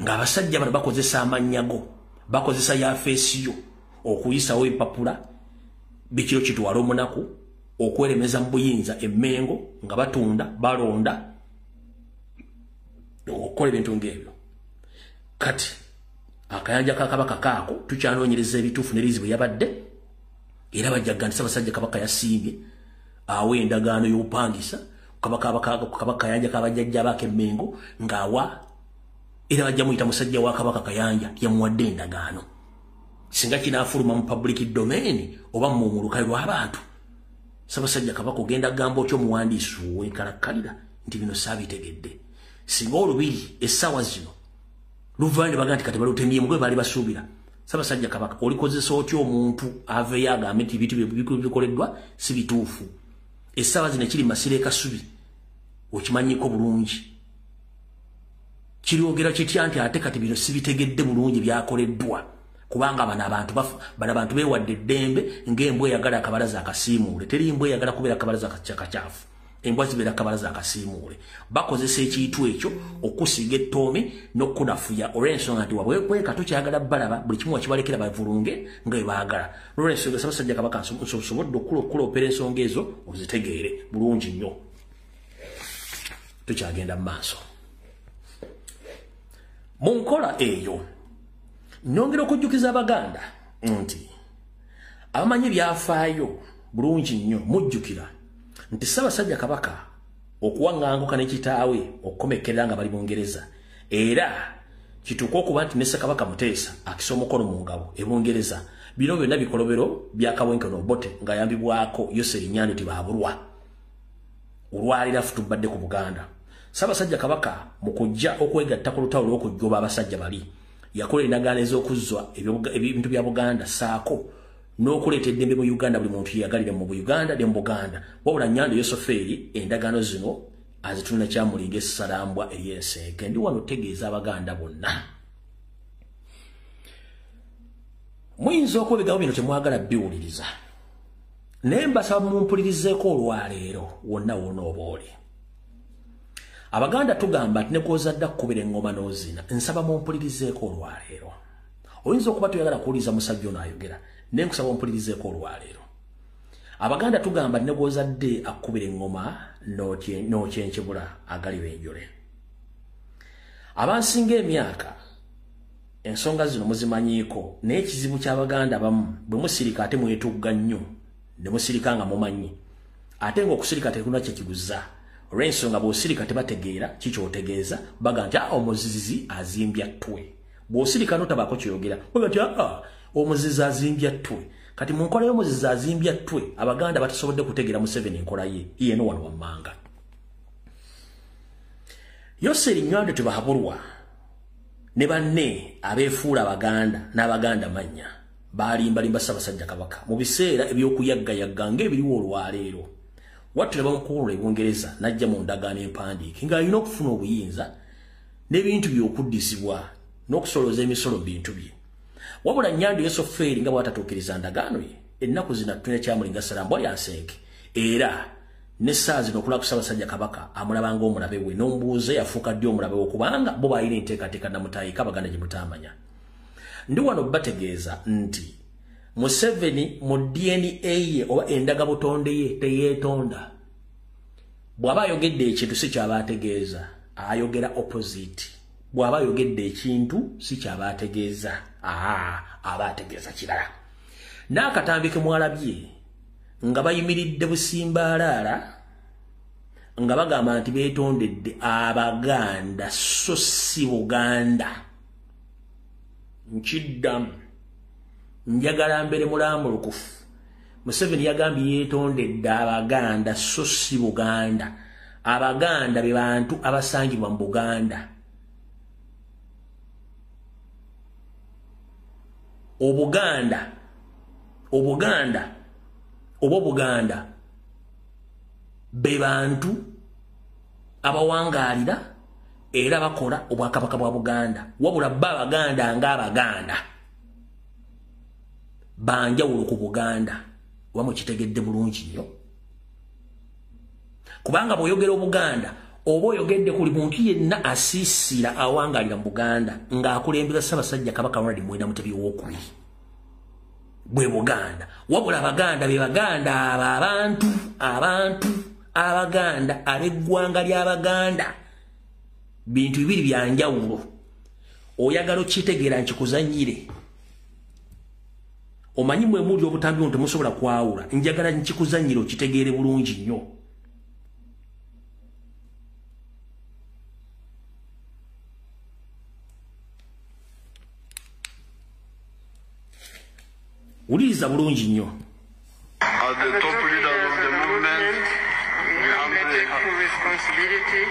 ng'abasajja bano bakozesa amannya go bakozesa yafeesi yo okuyisawo empapula bikiro kitwala omunaku okweremeza mu buyinza Emmengo nga batunda balonda okukola ebintu ng'ebyo. Kati akayanja ka Kabaka kaako tukyanoonyereza ebituufu n'eriizi bwe yabadde era bajjaga nti Ssaabasajja Kabaka yasiimye awa endagaano y'obupangisa Kabaka kayanja k'abajjajja baake Emmengo ng'awa era bajja muyita musajja wa Kabaka Kayanja yamuwadde endagaano singa kinaafuluma mu public domain oba mu lukalyo lw'abantu. Ssaabasajja Kabaka ogenda gamba otyo omuwandiisi w'enkalakkalira nti bino saabitegedde singa olubiri essaawa zino luvaayo ne baga nti kati balutemyemu gwe baali basuubira. Ssaabasajja Kabaka olikozesa otyo omuntu aveeyo agambe nti ebintu bikoleddwa si bituufu essaawa zino ekiri Masiro e Kasubi okimanyiko bulungi kiryogera kitya nti ate kati bino sibitegedde bulungi byakoleddwa kubanga bano abantu beewadde eddembe ng'embwa eyagala akabalaza akasiimuule. Teri mbwa eyagala kubeera akabalaza akacaafu, embwa zibeera akabalaza akasiimuule. Bakozesa ekintu ekyo okusiiga ettoome n'okunafuya olw'ensonga nti wabwekweka tokyagala balaba buli kimu wakibalekera bavulunge nga bwe baagala. Olw'ensonga Ssaabasajja Kabaka nsobodde okuloopera ensonga ezo ozitegeere bulungi nnyo. Tukyagenda mu maaso mu nkola eyo. Nongera okujjukiza Abaganda nti abamanyi byafaayo bulungi nnyo mujjukira nti Ssaabasajja Kabaka okuwaŋŋanguka ne kitaawe okukomekerera nga bali Bungereza era kituuka okuba nti ne Ssekabaka Muteesa akisa omukono mu ngabo e Bungereza. Bino byonna bikolobero bya Kawenkene Obote ng'ayambibwako Yoseri Nnyandi Tibaaburwa olwalira futubadde ku Buganda. Ssaabasajja Kabaka mu kujja okwegatta ku lutalo olw'okujjoba abasajja bali yakola endagaano ez'okuzzwa ebintu bya Buganda saako n'okuleeta eddembe mu Uganda buli muntu yeyagalire mu Buganda ne mu Buganda. Wabula Nnyandi Yosofeeri endagaano zino azitunda kyamulinga essalambwa ery'ensenke. Ndi wano tegeeza Abaganda bonna muyinza okuba ebigambo bino temwagala biwuliriza naye mbasaba mumpulirizeeko olwaleero wonna wonna oba oli. Abaganda tugamba nti ne gw'ozadde akkubira eŋŋoma n'ozina nsaba mumpulirizeeko olwaleero. Oyinza okuba toyagala kuwuliriza musajja ono ayogera naye nkusaba mumpulirizeeko olwaleero. Abaganda tugamba ne bwozadde akubira engoma n'okyenkyebula agaliba enjole. Abansinga emyaka ensonga zino muzimanyiiko naye ekizibu ky'Abaganda abamu bwe musirika ate mwetugga nnyo ne musirika nga mumanyi ate ng'okusirika tekuna kyekiguza olw'ensonga bw'osirika tebategeera kikyotegeeza baga nti omuzizi azimbya ttwe bw'osirika notabaako kyoyogera baga nti omuzizi azimbya ttwe kati mu nkola y'omuzizi azimbya ttwe Abaganda batasobodde kutegeera Museveni enkola ye yeno wano wammanga. Yoseri Nywande tebahabulwa ne banne abeefuula Abaganda n'Abaganda mannya balimbalimba Ssaabasajja Kabaka mu biseera eby'okuyaggayagga ng'ebiriwo olwaleero. Wattu ne bamukola Ebungereza n'ajja mu ndagaano empandiike ng'alina okufuna obuyinza n'ebintu by'okuddizibwa n'okusolooza emisolo mu bintu bye. Wabula Nnyandi Yosoferi nga bw'atatuukiriza ndagaano ye ennaku zino tulina kyamulinga Salambwa yansenke era n'essaazi n'okulaba ku Ssaabasajja Kabaka amulaba ng'omulabe we n'omubuuza yafuuka ddi omulabe we kubanga bo balina enteekateeka namutaayika Abaganda gye mutamanya. Ndi wano bategeeza nti Museveni mu DNA ye oba endagabutonde ye teyeetonda. Bw'aba ayogedde ekintu si kyaba ategeeza ayogera opposite. Bw'aba ayogedde ekintu si kyaba ategeeza aba ategeeza kirala. N'akatambi ke mwalabye nga bayimiridde busimbaalaala nga bagamba nti beetondedde Abaganda so si Buganda. Nkiddamu njagala mbere mulambulukufu Museveni yagambye yeetondedde Abaganda so si Buganda. Abaganda be bantu abasangibwa mu Buganda. Obuganda oba Buganda be bantu abawangaalira era bakola obwakabaka bwa Buganda. Wabula Abaganda ng'Abaganda banjawulo ku Buganda oba mukitegedde bulungi nnyo. Kubanga bw'oyogera Obuganda oba oyogedde kuli muntu yenna asiisira awangaalira mu Buganda ng'akulembera Ssaabasajja Kabaka Ronald Muwenda Mutebi owookubiri bwe Buganda. Wabula Abaganda be Baganda abo abantu Abaganda ab'eggwanga ly'Abaganda bintu bibiri bya njawulo. Oyagala okitegeera nkikuzannyire omanyi mwe muli obutambi ono temusobola kwawula njagala nkikuzannyire okitegeere bulungi nnyo. Uliriza bulungi nnyo. As the top leaders of the movement, we humbly take full responsibility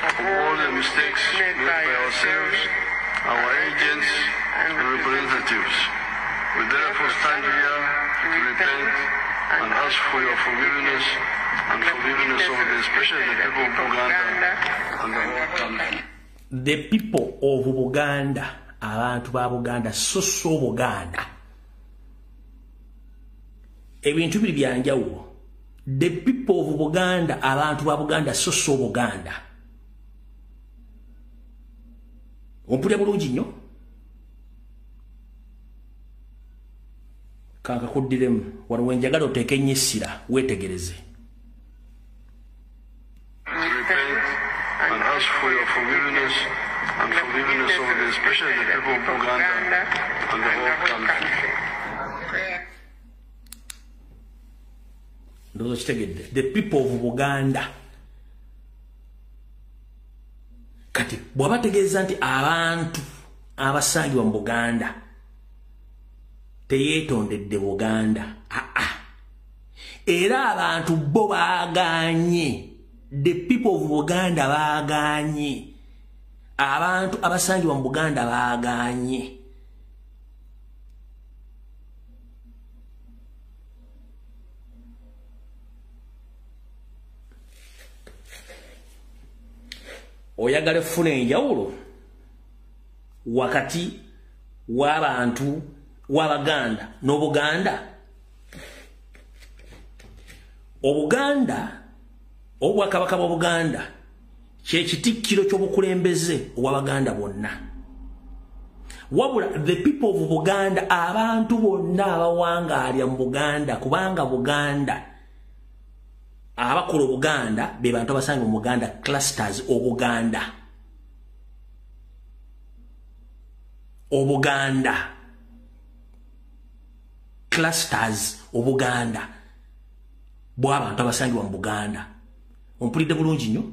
of all the mistakes made by ourselves, our agents and representatives. We therefore stand here to repent and ask for your forgiveness and forgiveness of especially the people of Buganda and the whole country. The people of Buganda, abantu ba Buganda, so Buganda. Ebintu biri byanjawulo. The people of Buganda, abantu ba Buganda, so Buganda. Ompulya bulungi nnyo. Kanka kuddiremu waliwo enjagala oteeke ennyo essira weetegereze. Repent and ask for your forgiveness and forgiveness of especially the people of Buganda and the whole country. The people of Buganda. Kati bw'aba tegeeza nti abantu abasangibwa mu Buganda teyeetondedde Buganda. Era abantu bo baaganye. The people of Buganda baaganye. Abantu abasangibwa mu Buganda baaganye. Oyagala funa enjawulo wakati w'abantu w'Abaganda n'Obuganda. Obuganda obwakabaka bwa Buganda kye kitikkiro ky'obukulembeze obw'Abaganda bonna. wabula the people of Buganda abantu bonna abawangalya mu Buganda kubanga Buganda abakulu Buganda be bantu abasange mu Buganda clusters Obuganda clusters Obuganda bw'abantu abasangibwa mu Buganda ompulidde bulungi nnyo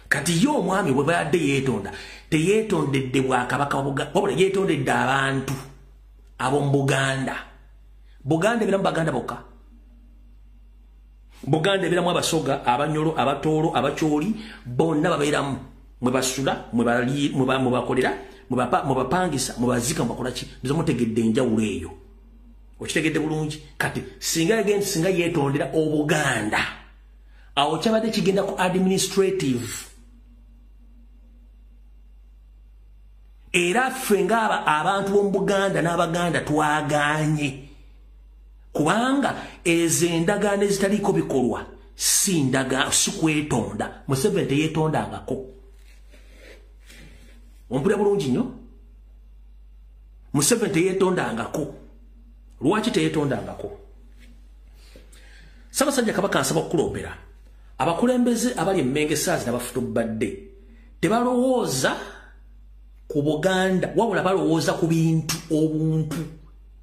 kati yo omwami bwe badde yeetonda teyeetondedde bwakabaka wabula yeetondedde abantu ab'omu Buganda ebiramu Baganda bokka Buganda ebiramu abasoga abanyolo abatoolo abacyoli bonna babeeramu mwe basula mwe bakolera mwe bapangisa mwe bazika mwe bakola ki nzo mutegedde enjawulo eyo okitegedde bulungi kati singa yeetondera Obuganda awo kyabadde kigenda ku administrative era ffe ng'aba abantu b'omu Buganda n'Abaganda twaganye kubanga ezo endagaano ezitaliiko bikolwa si kwetonda Museveni teyeetondangako ompulira bulungi nnyo Museveni teyeetondangako lwaki teyeetondangako Ssaabasajja Kabaka nsaba okukuloombera abakulembeze abali emmenge saazi n'abafutubadde tebalowooza ku Buganda wabula balowooza ku bintu obuntu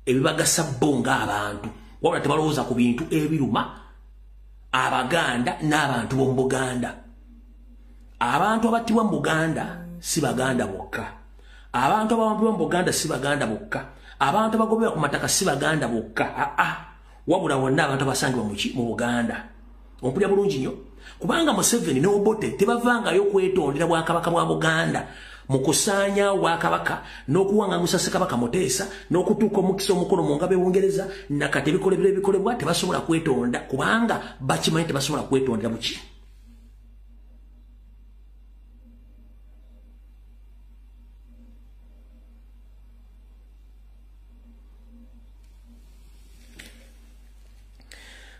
ebibagasa bo ng'abantu wabula tebalowooza ku bintu ebiruma Abaganda n'abantu b'omu Buganda abantu abattibwa mu Buganda si Baganda bokka abantu abawambibwa mu Buganda si Baganda bokka abantu abagobebwa ku mataka si Baganda bokka wabula wonna abantu abasangibwa mu Buganda ompulira bulungi nnyo kubanga Museveni ne Obote tebavangayo kwetondera bwakabaka bwa Buganda mu kusaanya Bwakabaka n'okuwangamusa Ssekabaka Muteesa n'okutuuka omukisa omukono mu ngabo y'Obungereza nakati ebikolebwa tebasobola kwetonda kubanga bakimanyi tebasobola kwetondera muki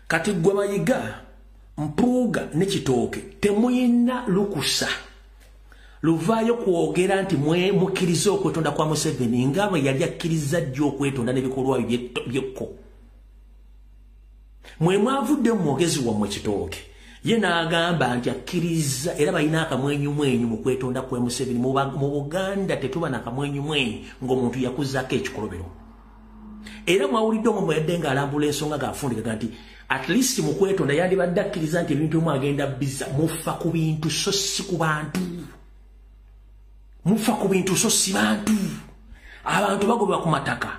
kati gwe Mayiga Mpuuga ne Kitooke temuyina lukusa luvaayo kwogera nti mwe mukkiriza okwetonda kwa Museveni nga bwe yali akkiriza jjo okwetonda n'ebikolwa byekko mwe mwavudde mu mwogezi wammwe Kitooke ye n'agamba nti akkiriza era balina akamwenyumwenyu mu kwetonda kwa Museveni mu Buganda tetuba nakamwenyumwenyu ng'omuntu yakuzaako ekikolobero era mwawulidde omwe yadde ng'alambula ensonga g'afundikaga nti at least mu kwetonda yandibadde akkiriza nti ebintu bimu agenda bizza mufa ku bintu so si ku bantu mufa ku bintu so si bantu abantu bagobebwa ku mataka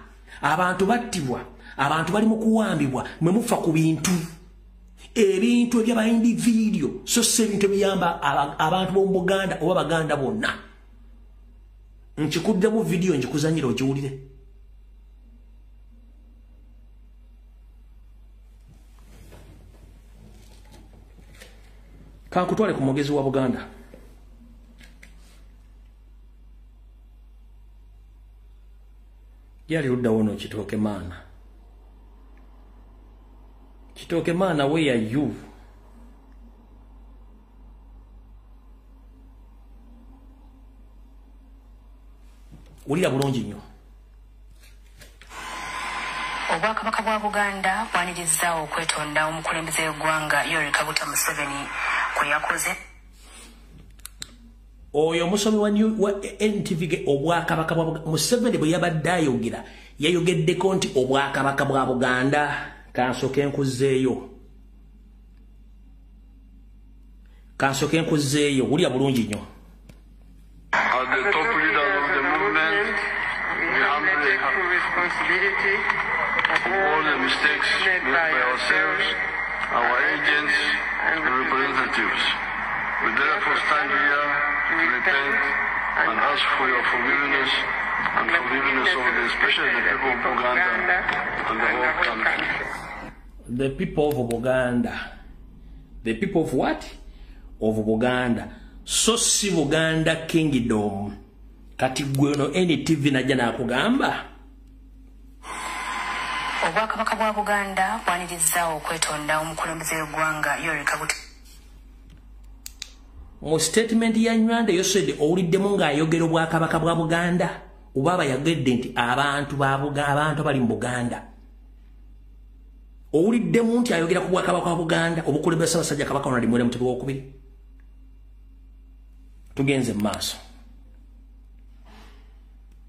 abantu battibwa abantu bali mu kuwambibwa mwe mufa ku bintu ebintu eby'abaindividio so si ebintu ebiyamba abantu b'omu Buganda oba Baganda bonna nkikuddemu vidiyo njikuzanyira ogiwulire kankutwale ku mwogezi wa Buganda yali luddawo no Kitooke maana where are you ulira bulungi nnyo Obwakabaka bwa Buganda bwaniriza okwetonda omukulembeze w'eggwanga Yoweri Kaguta Museveni kwe yakoze oyo omusomi wa NTV obwakabaka bwa Museveni bwe yabadde ayogera yayogeddeko nti obwakabaka bwa Buganda kansoke nkuzeeyo wulya bulungi nnyo The top leaders of the movement, we humbly take responsibility for all the mistakes made by ourselves, our agents, and representatives. We therefore stand here to repent and ask for your forgiveness and forgiveness of especially the people of Buganda and the whole country. The people of Buganda. The people of what? Of Buganda. So si Buganda Kingdom. Kati gweno NTV najja nakugamba. Obwakabaka bwa Buganda bwaniriza okwetonda omukulembeze w'eggwanga Yoweri Kaguta mu statement ya Nywanda yosede owuliddemu ng'ayogera obwakabaka bwa Buganda oba bayagedde nti abantu bali mu Buganda owuliddemu nti ayogera ku bwakabaka bwa Buganda obukulembeze Ssaabasajja Kabaka Ronald Muwere Mutebi II. Tugenze mu maaso.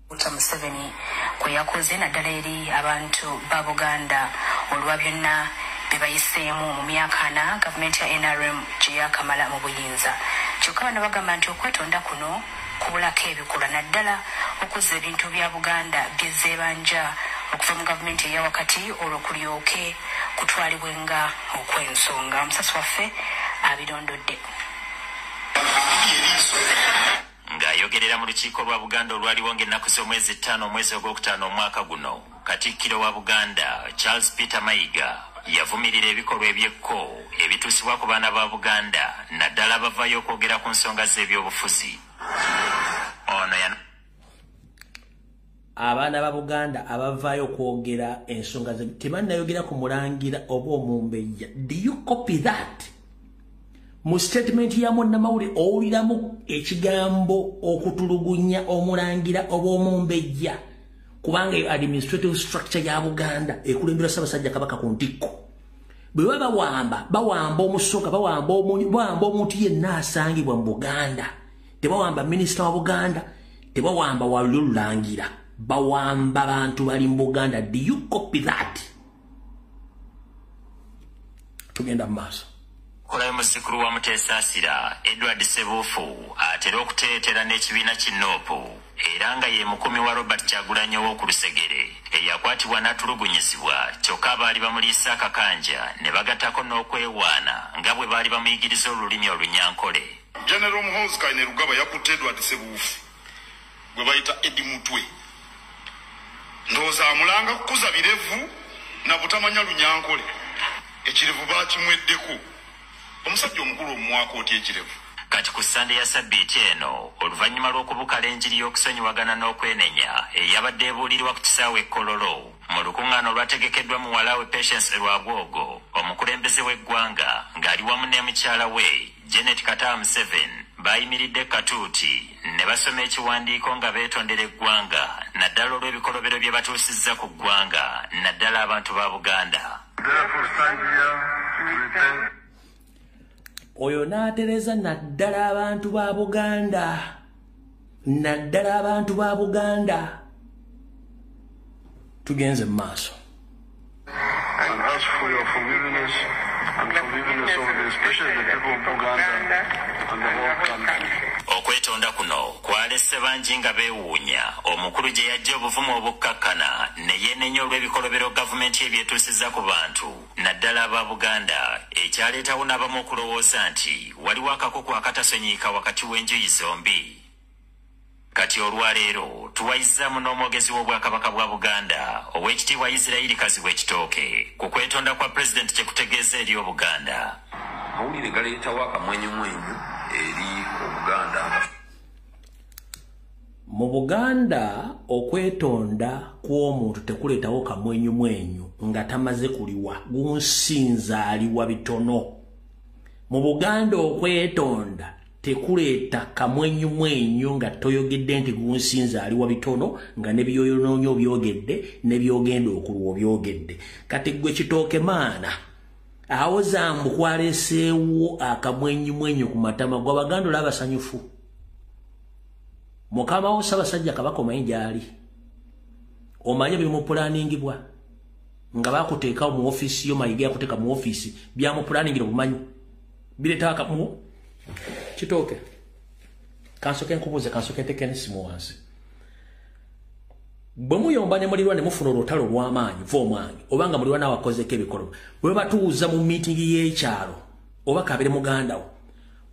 Museveni kwe yakoze naddala eri abantu ba Buganda olwa byonna bye bayiseemu mu myaka ana gavumenti ya NRM gye yakamala mu buyinza. Kyokka bano bagamba nti okwetonda kuno kubulako ebikula naddala okuzza ebintu bya Buganda byezzeebanja okuva mu gavumenti eya wakati olwo kulyoke kutwalibwenga okw'ensonga. Omusasi waffe abirondodde. Ng'ayogerera mu lukiiko lwa Buganda olwaliwo ng'ennaku z'omwezi 5 omwezi ogwokutaano omwaka guno, Katikkiro wa Buganda Charles Peter Mayiga yavumirira ebikolwa ebyekko ebituusibwa ku baana ba Buganda naddala abavaayo okwogera ku nsonga z'ebyobufuzi. Abaana ba Buganda abavaayo okwogera ensonga tebannayogera ku Mulangira oba Omumbejja. Do you copy that? Mu statement ya munnamawulire owuliramu ekigambo okutulugunya Omulangira oba Omumbejja kubanga administrative structure ya Buganda ekulembera Ssaabasajja Kabaka ku ntikko. Bwe bawamba omusoka bawamba omuntu yenna asangibwa mu Buganda. Tebawamba minisita wa Buganda, tebawamba Walulangira, bawamba bantu bali mu Buganda. Do you copy that? Tugenda mu maaso. Kolayo muzzukulu wa Muteesaasira Edward Ssebuufu atera okuteetera n'ekibiina kinoopu era nga ye mukumi wa Robert Kyagulanyi ow'oku Lusegere eyakwatibwa n'atulugunyizibwa kyokka abaali bamuliisa akakanja ne bagattako n'okwewaana nga bwe baali bamuyigiriza olulimi Olunyankole. General Muhoozi Kainerugaba yakutte Edward Ssebuufu gwe bayita Edi Mutwe. Ndowooza amulanga kukuza birevu na butamanya Lunyankole. Ekirevu baakimweddeko. Omusajja omukulu omwaka oti ekirevu. Kati ku Sande ya Sabbiiti eno oluvannyuma lw'okubukala enjiri y'okusonyiwagana n'okwenenya eyabadde ebuulirirwa ku kisaawe Kololo mu lukuŋŋaana olwategekeddwa mu Walawe Patience Lwabwogo, omukulembeze w'eggwanga ng'ali wamu ne mukyala we Janet Kataaha Museveni bayimiridde Katuuti ne basoma ekiwandiiko nga beetondera eggwanga naddala olw'ebikolobero bye batuusizza ku ggwanga naddala abantu ba Buganda. Oyo n'atereza naddala abantu ba Buganda. Naddala abantu ba Buganda. Tugenze mu maaso. And ask for your forgiveness and forgiveness of especially the people of Buganda and the whole country. Okwetonda kuno kwalese bangi nga beewuunya omukulu gye yajja obuvumu obukkakkana ne yeenenya olw'ebikolobero gavumenti ebyetuusizza ku bantu naddala aba Buganda ekyaleetawo n'abamu okulowooza nti waliwo akakuku akatasonyiika wakati w'enjuyi zombi. Kati olwaleero tuwayizzaamu n'omwogezi w'obwakabaka bwa Buganda Oweekitiibwa Israel Kazibwe Kitooke ku kwetonda kwa Pulezidenti kye kutegeeza eri Obuganda. Amawulire galeetawo akamwenyumwenyu eri Obuganda. Mu Buganda okwetonda kw'omuntu tekuleetawo kamwenyumwenyu nga tamaze kuliwa gunsinza aliwa bitono. Mu Buganda okwetonda tekuleeta kamwenyumwenyu nga toyogedde nti gunsinza aliwa bitono nga ne byoyonoonyo byogedde ne byogenda okulwa byogedde. Kati gwe Kitooke maana awo Zambu kwaleseewo akamwenyumwenyu ku matama gw'Abaganda olaba basanyufu. Mukama wo Ssaabasajja Kabaka omanyi gy'ali. Omanye bimupulaaningibwa nga bakuteeka mu ofiisi yo Mayiga yakuteeka mu ofiisi byamupulaaningira obumanyi. Bireeta akamu Kitooke. Kansoke nkubuuze kansoke nteeke n'essimu wansi. Bwe muyomba ne mulirwa ne mufuna olutalo lw'amaanyi va omwanyi obanga mulirwa n'awakozeko ebikolwa bwe batuuza mu miitingi y'ekyalo oba kabere muganda wo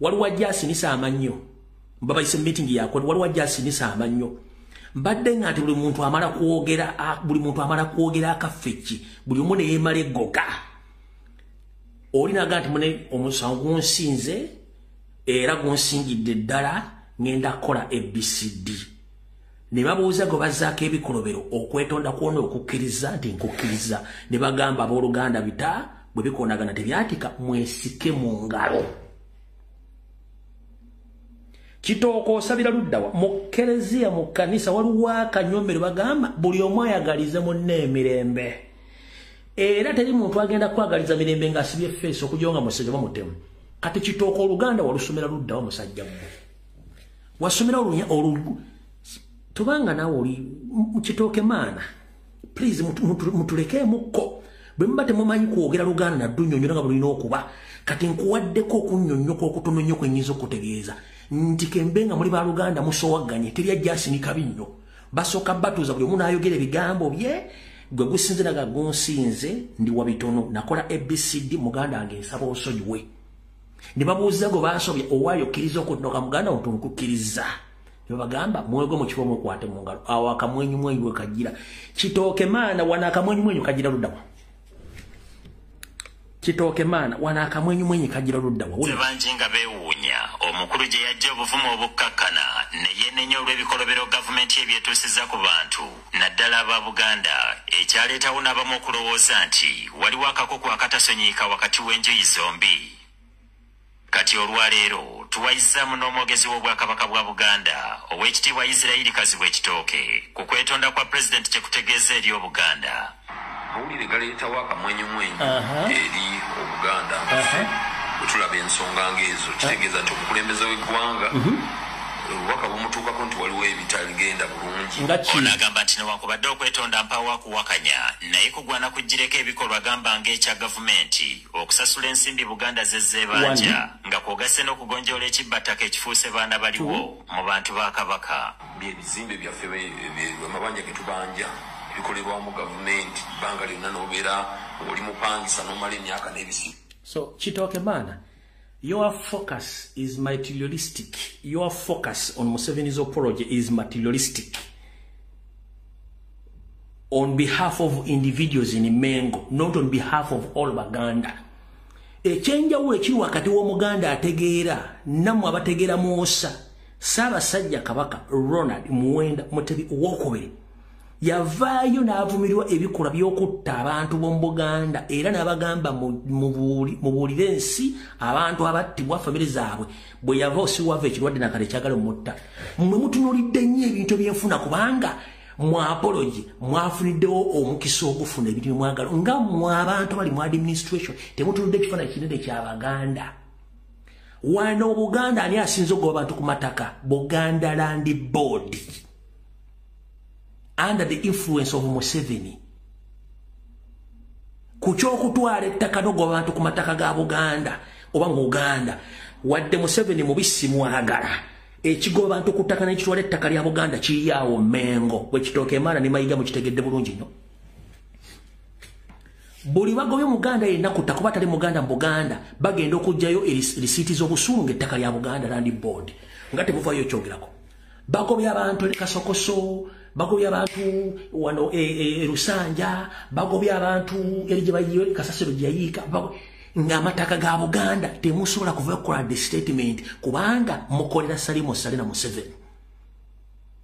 waliwo ajja asinisa amannyo babayise mu miitingi yakwe waliwo ajja asinisa amannyo mbadde nga nti buli muntu amala kwogera akafeki buli omu ne yeemala eggoga oli naga nti mune omusango gunsinze era gunsingidde ddala ngenda kukola ABCD. Ne babuuza go bazzaako ebikolobero okwetonda kwona okukkiriza nti nkukkiriza ne bagamba abooluganda bita bwe bikoonagana tebyatika mwesike mu ngalo. Kitoko osabira luddawa mu Kelezia mu kanisa waliwo akanyomero bagamba buli omu ayagalize munne emirembe. Era teri muntu agenda kwagaliza mirembe ng'asibye face okujonga musajja bamutemu. Kati Kitoko Oluganda walusomera luddawa musajja gwe. Wasomera tubanga nawe oli Kitooke maana. Please mutuleke mukko. Bwe mbate mumanyi kwogera Luganda na dunnyonnyola nga bulina okuba. Kati nkuwaddeko okunnyonnyoka okutono nnyo kwenyiza okutegeeza. Nti Kembenga muli ba Luganda musowaganye teri ajjasini kabi nnyo. Basooka batuuza buli omu n'ayogera ebigambo bye. Gwe gusinziraga gunsinze ndi wabitono nakola ABCD muganda ange nsaba osonyiwe. Ne babuuza go baasobya owaayokiriza okunoka muganda otunkukiriza. Ne bagamba mwego mu kifo mukwate mu ngalo. Awo akamwenyu mwenyu kagira. Kitooke maana wana akamwenyu mwenyu kagira luddawa. Kitooke maana wana akamwenyu mwenyu kagira luddawa. Sebanjinga bewuunya omukulu gye yajja obuvumu obukkakana ne yenenya olw'ebikolobero gavumenti ebyetuusiza ku bantu naddala aba Buganda ekyaleetawo n'abamu okulowooza nti waliwo akakuku akatasonyiika wakati w'enjuyi zombi. Kati olwaleero tuwayizzaamu n'omwogezi w'obwakabaka bwa Buganda Oweekitiibwa Israel Kazibwe Kitooke ku kwetonda kwa pulezidenti kye kutegeeza eri Obuganda. Amawulire galeetawo akamwenyumwenyu eri Obuganda bwe tulaba ensonga ng'ezo kitegeeza nti omukulembeze w'eggwanga obubaka bumutuukako nti waliwo ebitaligenda bulungi. Ono agamba nti newankubadde okwetonda mpawo akuwakanya naye kugwana kugireko ebikolwa agamba ng'ekya gavumenti okusasula ensimbi Buganda zezzeebanja nga kwogase n'okugonjoola ekibbattaka ekifuuse baana baliwo mu bantu ba Kabaka. Ebizimbe byaffe amabanja ge tubanja bikolerwamu gavumenti bbanga lyonna n'obeera oli mupangisa n'omala emyaka n'ebisi. So Kitooke maana your focus is materialistic. Your focus on Museveni's apology is materialistic. On behalf of individuals in Mengo, not on behalf of all Baganda. Ekyenjawulo ekiri wakati w'Omuganda ategeera nammwe abategeera Musa Ssaabasajja Kabaka Ronald Muwenda Mutebi owookubiri yavaayo n'avumirwa ebikolwa by'okutta abantu b'omu Buganda era n'abagamba mubuulire ensi abantu abattibwa famire zaabwe bwe yava osiwava ekirwadde nakale kyagala omutta. Mmwe mutunuulidde nnyo ebintu byenfuna kubanga mu apology mwafuniddewo omukisa ogufuna ebintu byemwagala nga mmwe abantu bali mu administration temutunudde ekifaananyi kinene ky'Abaganda. Wano Buganda ani asinze okugoba abantu ku mataka? Buganda Land Board. Under the influence of Museveni. Kukyokutwala ettaka n'ogoba abantu ku mataka ga Buganda oba mu Uganda wadde Museveni mubisi mwagala ekigoba abantu ku ttaka n'ekitwala ettaka lya Buganda kiyaawo Mengo bwe Kitooke maana ne Mayiga mukitegedde bulungi nnyo. Buli bagobye Muganda yenna ku ttaka kuba tali Muganda mu Buganda bagenda okugjayo erisiiti z'obusuulu ng'ettaka lya Buganda Land Board nga temuvaayo ekyogerako. Bagobye abantu Kasokoso, bagobye abantu wano Lusanja, bagobye abantu eri gye bayiwe Kasasiro gye yayiika ng'amataka ga Buganda temusobola kuvayo kukola the statement kubanga mukolera Salimo Sale na Museveni.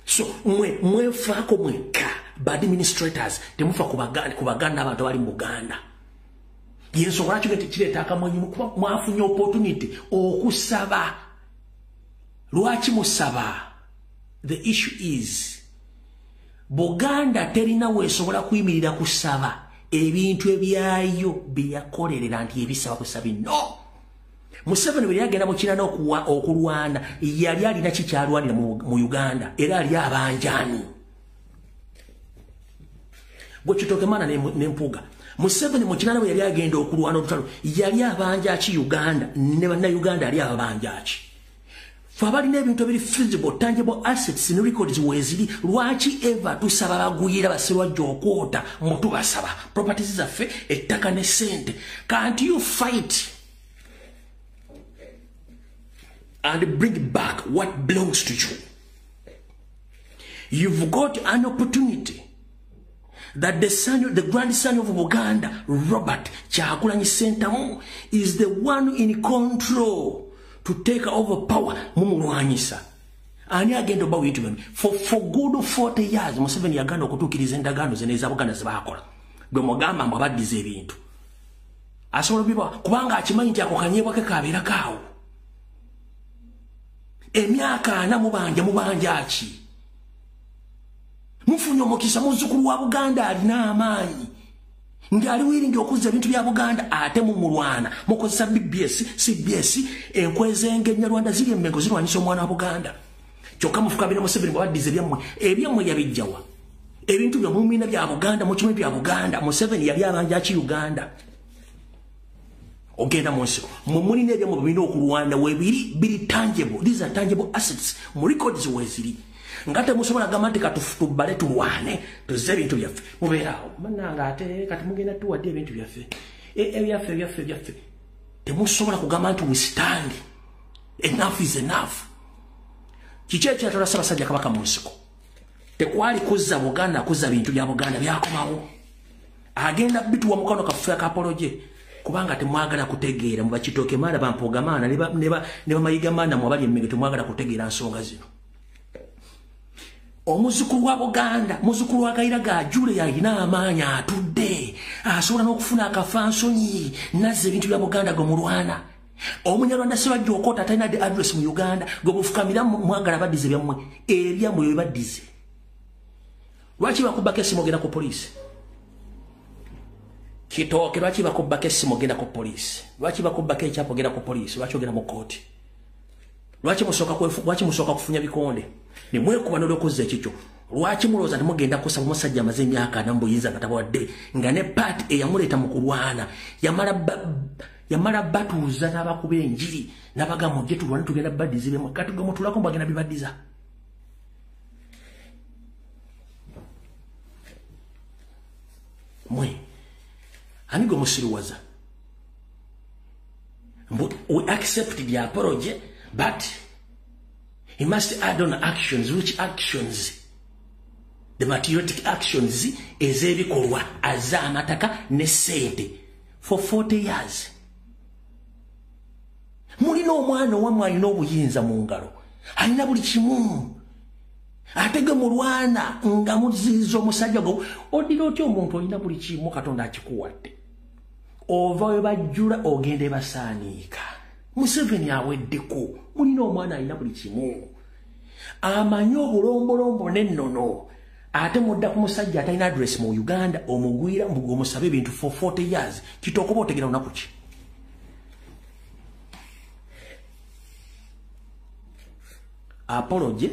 So mwefaako mwekka ba administrators temufa ku Baganda abantu abali mu Buganda. Yensobola kyo kireeta akamwenyu kuba mwafunye opportunity okusaba. Lwaki musaba? The issue is Buganda terina weesobola kuyimirira kusaba ebintu ebyayo byeyakolerera nti ebisaba kusabi. No! Museveni bwe yagenda mu kirana okulwana yali alina kikyalwanira mu Uganda era ali abanjani. Bwe Kitooke maana n'empuga. Museveni mu kirana bwe yali agenda okulwana olutalo yali abanja ki Uganda ne bannayuganda ali abanja ki. Fabalina ebintu ebiri feasible, tangible assets in records weziri. Lwaki eva tusaba baguyira baserwajja okwota mutu basaba properties zaffe ettaka ne sente. Can't you fight and bring back what belongs to you? You've got an opportunity that the grandson of Buganda, Robert Kyagulanyi Ssentamu, is the one in control to take over power. Mumulwanyisa ani agenda oba witubem for good 40 years. Museveni yagana okutuukiriza endagaano ze neza Buganda ze bakola. Gwe mugamba mbu abaddiza ebintu asobola biba kubanga akimanyi nti ako kanyeebwa ke kabeera kaawo. emyaka 4 mubanja ki mufunye omukisa muzzukulu wa Buganda alina amaanyi ngali wiringi okuzza ebintu bya Buganda ate mu mulwana mukozesa BBS CBS enkwezenge Nyarwanda ziri emmengo zirwanyisa omwana wa Buganda kyokka mufuka bino Museveni bwaddize ebyamwe yabijjawa ebintu bya mumina bya Buganda mu kimwe bya Buganda Museveni yali abanja ki Uganda ogenda munsi mumuli nebya mu bino okulwana webiri tangible. These are tangible assets mu records weziri ngate musobola gamante katufutubale tulwane tuze ebintu byaffe mubeerawo mananga ate kati mugenda tuwadde ebintu byaffe byaffe temusobola kugamba nti we stand. Enough is enough. Kiki ekyatwala Ssaabasajja Kabaka mu nsiko tekwali kuzza Buganda kuzza bintu bya Buganda byakomawo agenda bituwa mukono kafuya ka apology kubanga temwagala kutegeera mu bakitooke maana bampogamaana ne bamayiga maana mu abali emmenge temwagala kutegeera nsonga zino. Omuzukulu wa Buganda muzukulu wa Kaira Gajule yalina amaanyi atudde asobola n'okufuna akafansonyi nazze ebintu bya Buganda go mulwana Omunyarwanda Ssebaggya Okoota talina de address mu Uganda go bufukamira mwagala baddize byammwe ebyamwe bye baddize. Lwaki bakubako essimu ogenda ku poliisi? Kitooke lwaki bakubako essimu ogenda ku poliisi? Lwaki bakubako ekyapa ogenda ku poliisi? Lwaki ogenda mu kooti? Lwaki musooka kufunya bikonde? Ni mwekuba n'olw'okuzza ekikyo. Lwaki mulowooza temugenda kusaba omusajja amaze emyaka 4 mbuyinza nga tabawadde nga ne paati eyamuleeta mu kulwana yamala batuuza n'abakuba enjiri n'abagamba mujje tulwane tugenda baddiza byamwe kati gwe mutulako mbagenda bibaddiza. Mwe ani gwe musiriwaza? We accept the apology, but he must add on actions. Which actions? The patriotic actions ezebikolwa azamataka ne sente for 40 years. Mulina omwana wamwe alina obuyinza mu ngalo alina buli kimu atege mulwana nga muzizo omusajja go odira otyo omuntu olina buli kimu Katonda akikuwadde ova we bajjula ogende basaaniika. Museveni aweddeko mulina omwana alina buli kimu amanyi obulombolombo n'ennono ate mudda ku musajja atalina address mu Uganda omugwira omusabe ebintu for 40 years kitookoba otegera lunaku ki? Apology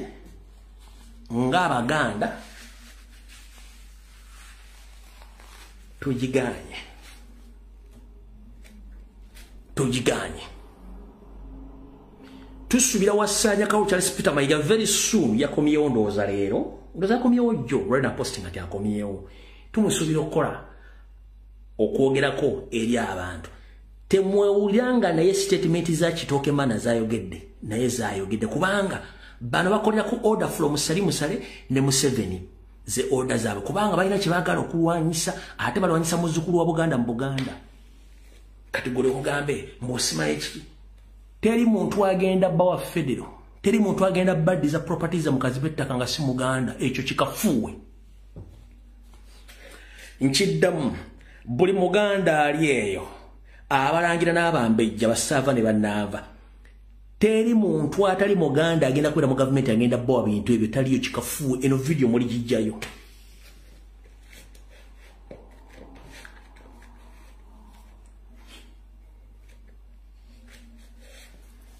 ng'Abaganda tugiganye tusubira Wasanya kawo Charles Peter Mayiga very soon yakomyewo ndowooza leero ndowooza yakomyewo jjo Rena posting ati akomyewo tumusubira okukola okwogerako eri abantu temwewuliranga naye statement za Kitooke Mana zayogedde naye zayogedde kubanga bano bakolera ku order from Musale ne Museveni ze order zaabwe kubanga balina kibagala okulwanyisa ate balwanyisa muzzukulu wa Buganda mu Buganda kati gole kugambe mbosima eki teri muntu agenda bawa federal teri muntu agenda baddiza properties za mukazi bettaka nga si Muganda ekyo kikafuwe nkiddamu buli Muganda ali eyo abalangira n'abambejja basava ne banava teri muntu atali Muganda agenda kwera mu government agenda bawa bintu ebyo taliyo kikafuwe eno video muri jijjayo.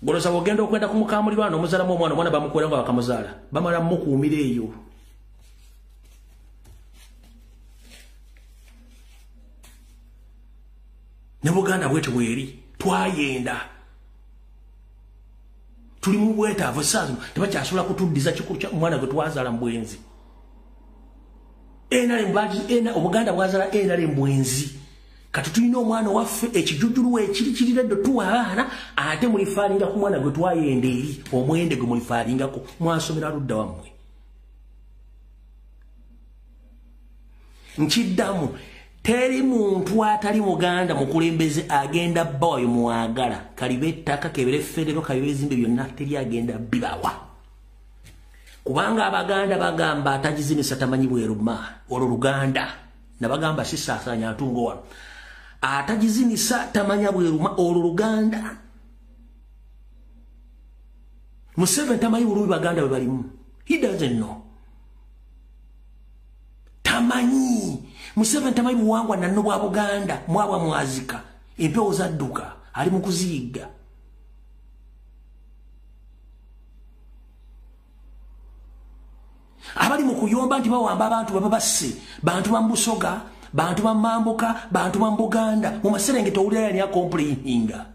Boloza wogenda okwenda kumukamulirwana omuzala mu omwana bamukwera nga bakamuzala bamala mukuumira eyo. Ne Buganda bwetu bweri twayenda tuli mu bwetaavu saazo tebakyasobola kutuddiza kikulu kya mwana gwe twazala mbwenzi Obuganda bwazala enale mbwenzi kati tulina omwana waffe ekijujjulu ekirikiridde tuwa abaana ate mulifaalinga ku mwana gwe twayenda eri omwende gwe mulifaalingako mwasomera ludda wammwe. Nkiddamu teri muntu atali Muganda mukulembeze agenda bawayo mwagala kalibe ettaka kebere federo kabibe ezimbe byonna teri agenda bibawa kubanga Abaganda bagamba atagizinisa tamanyi bweruma olwo Luganda nabagamba sisaasanya atungo wano atagizinisa tamanya bweruma olwo Luganda Museveni tamanyi bulungi Baganda bwe balimu. He doesn't know. Tamanyi. Museveni tamanyi buwangwa na nno bwa Buganda mwabwa mwazika. Empewo zadduka ali mu kuziyiga. Abali mu kuyomba nti bawamba abantu baba basse, bantu ba Busoga, bantu ba Mambuka, bantu ba Buganda, mu Maserengeta owulira yani akomplaininga.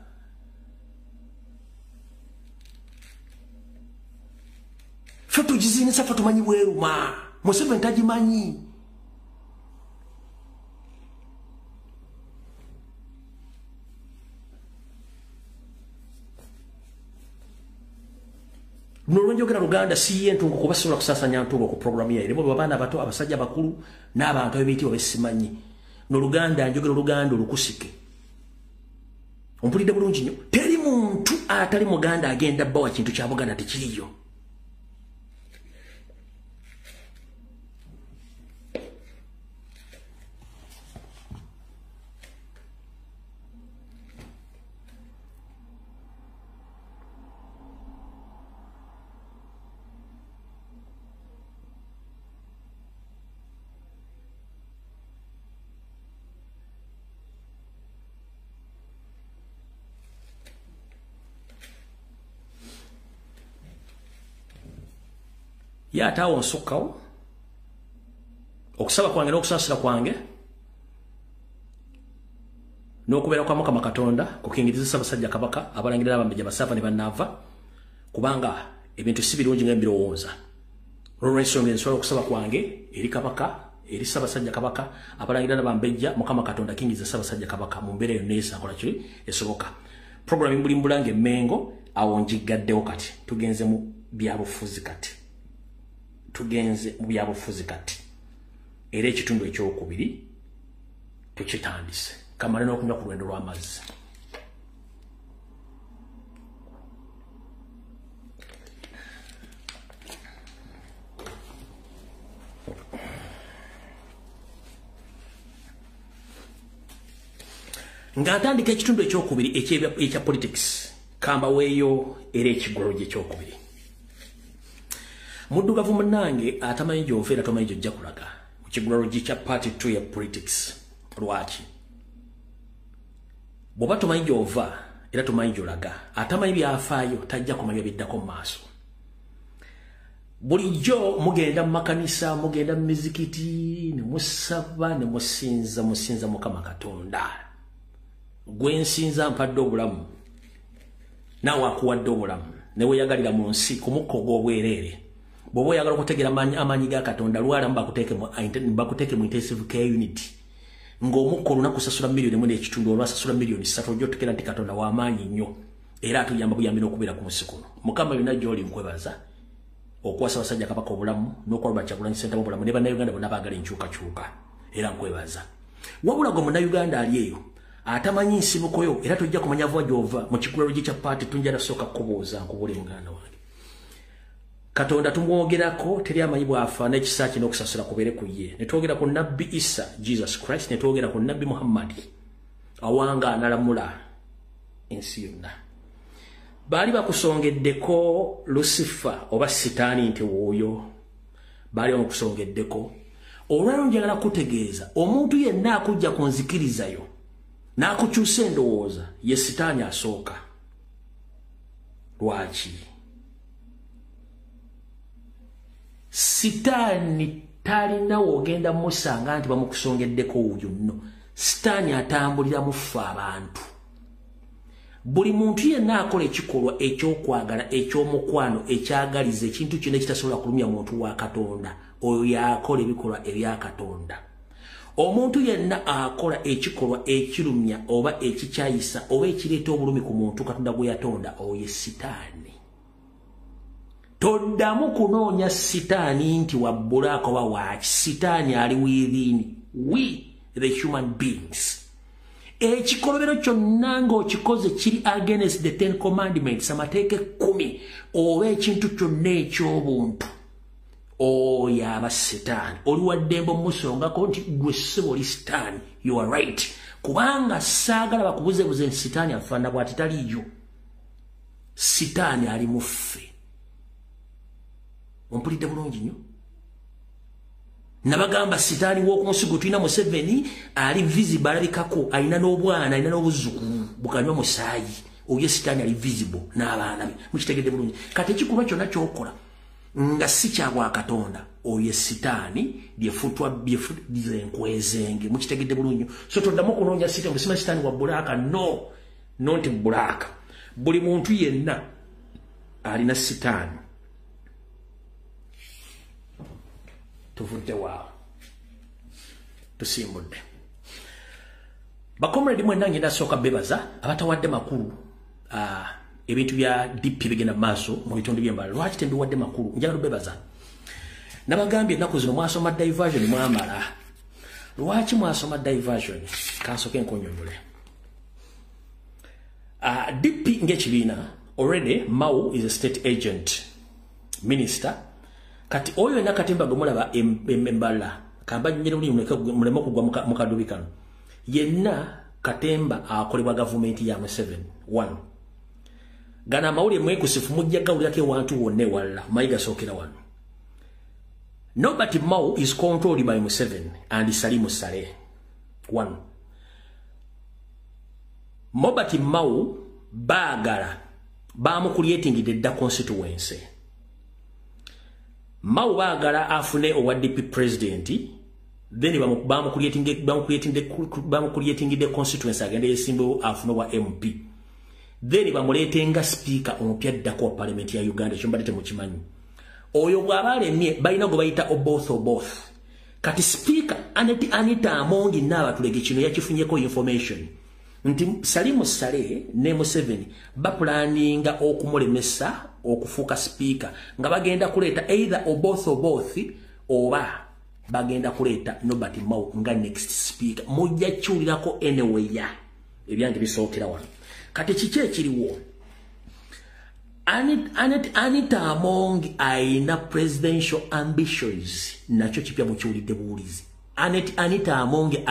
Ffe tugizinisa ffe tumanyi bweruma. Museveni tagimanyi. Nolwenjogera Luganda si yentungo kubasobola kusasanya ntungo ku programu ya ilimu babana bato abasajja bakulu n'abantu abiti obesimanyi. No Luganda njogera Luganda olukusike. Ompulidde bulungi nnyo. Teri muntu atali Muganda agenda bawa kintu kya Buganda tekiriyo. Ya tawo nsukkawo okusaba kwange n'okusasira kwange n'okubeera kwa Mukama Katonda kukingiriza Ssaabasajja Kabaka abalangirira abambejja basaafa ne bannava kubanga ebintu si birungi nga mbirowooza. Olw'ensonga nsobola okusaba kwange eri Kabaka eri Ssaabasajja Kabaka abalangirira abambejja Mukama Katonda akingiriza Ssaabasajja Kabaka mu mbeera yonna esakola kiri esoboka. Programu buli mbulanga Mengo awo njigaddewo kati tugenze mu byabufuzi kati. Tugenze mu byabufuzi kati. Era ekitundu ekyokubiri tukitandise. Kamale n'okunywa ku lwendo lw'amazzi. Nga ntandika ekitundu ekyokubiri ekya politics kamba weeyo era ekigolo ekyokubiri. Muddugavu munnange atamanyi gy'ofa era tamanyi gy'ojja kulaga mu kigulalo kya party 2 ya politics. Lwaki bw'oba tomanyi gy'ova era tomanyi gy'olaga atamanyi byafaayo tajja kumanya biddako mu maaso. Bulijjo mugenda mu makanisa mugenda mu mizikiti ne musaba ne musinza Mukama Katonda. Gwe nsinza mpadde obulamu naawe akuwadde obulamu ne weeyagalira mu nsi ku mukka ogw'obwereere. Bw'oba oyagala okutegeera amaanyi ga Katonda lwala bakuteeke mu intensive care unit ng'omukka olunaku sasula miliyoni emu n'ekitundu olwasasula miliyoni 3 ojja otegeera nti Katonda w'amaanyi nnyo era atuyamba buyambi n'okubeera ku nsi kuno. Mukama yonna gy'oli nkwebaza okuwasa Ssaabasajja Kabaka obulamu n'okwalula Kyagulanyi Ssentamu obulamu ne bannayuganda bonna baagala enkyukakyuka era nkwebaza. Wabula gwe munnayuganda ali eyo atamanyi nsibuko yo era tojja kumanya vuba gy'ova mu kigulalo kya paati tunjala sooka kubuuza nkubule muganda wange. Katonda tumwogerako teri amanyi bw'afa n'ekisa kye n'okusasula kubeere ku ye. Ne twogera ku Nabbi Isa Jesus Christ ne twogera ku Nabbi Muhammad awanga analamula ensi yonna. Baali bakusongeddeko Lucifer oba Sitaani nti wuuyo baali bamukusongeddeko. Olwaliro njagala kutegeeza omuntu yenna akujja ku nzikirizayo n'akukyusa endowooza ye Sitaani asooka. Lwaki? Sitaani talina wogenda musanga nti bamukusongeddeko wuuyo nno. Sitaani atambulira mu ffe abantu. Buli muntu yenna akola ekikolwa ekyokwagala ekyomukwano ekyagaliza ekintu kyonna ekitasobola kulumya muntu wa Katonda oyo yakola ebikolwa ebya Katonda. Omuntu yenna akola ekikolwa ekirumya oba ekikyayisa oba ekireeta obulumi ku muntu Katonda gwe yatonda oyo Sitaani. Toddamu kunoonya Sitaani nti wabbulaako oba waaki. Sitaani ali within we the human beings. Ekikolobero kyonna ng'okikoze kiri against the 10 commandments amateeka 10 oba ekintu kyonna eky'obuntu oyo aba Sitaani. Oli waddembe omusongako nti gwe ssebo oli Sitaani. You are right. Kubanga saagala bakubuzebuze nti Sitaani afaanana bw'ati taliyo. Sitaani ali mu ffe. ompulidde bulungi nnyo nabagamba sitaani w'okunsigo tulina Museveni ali visible alabikako alina n'obwana alina n'obuzzukulu bukanywa musaayi oyo sitaani ali visible n'abaana be mukitegedde bulungi kati ekikolwa kyonna ky'okola nga si kyabwa Katonda oyo sitaani byezenkwezenge mukitegedde bulungi so toddamu okunoonya sitaani sima sitaani wa bulaaka no not bulaaka buli muntu yenna alina sitaani tuvudde waawo tusimbudde bakomredi mwenna ngenda sooka bebaza abatawadde makulu ebintu bya DP bigenda maaso mu bitundu by'embala lwaki tembiwadde makulu njagala bebaza nabagambye ennaku zino mwasoma diversion mwamala lwaki mwasoma diversion kansoke nkonyonyole DP ng'ekibiina already Mau is a state agent minister kati oyo na Katemba gomulaba embala kamba nyere uli mulemo kugwa mukadubi kano yenna Katemba akolebwa government ya M7 1 gana mawuli mwekusifu mujja gawuli yake wantu wonne walla mayiga sokera wano nobody Mau is controlled by M7 and Salimu Saleh 1 Mobati Mau bagala bamu creating the constituency Mau bagala afune owa DP president then bamu creating the constituency agenda yesimbo afune wa MP then bamuletenga speaker omupya ddako wa parliament ya Uganda chombadete mukimanyi oyo bwabalemye balina go bayita both kati speaker Anita Amongi naba tulege kino yakifunyeko information nti Salimu Saleh ne M7 bapulaninga okumulemesa okufuka speaker nga bagenda kuleta either both oba bagenda kuleta nobody Mau nga next speaker mujja kyulirako anyway ya ebyange bisookera wano kati kiki ekiriwo Anita Amongi aina presidential ambitions nacho kipya mukyulidde buulizi Anita Amongi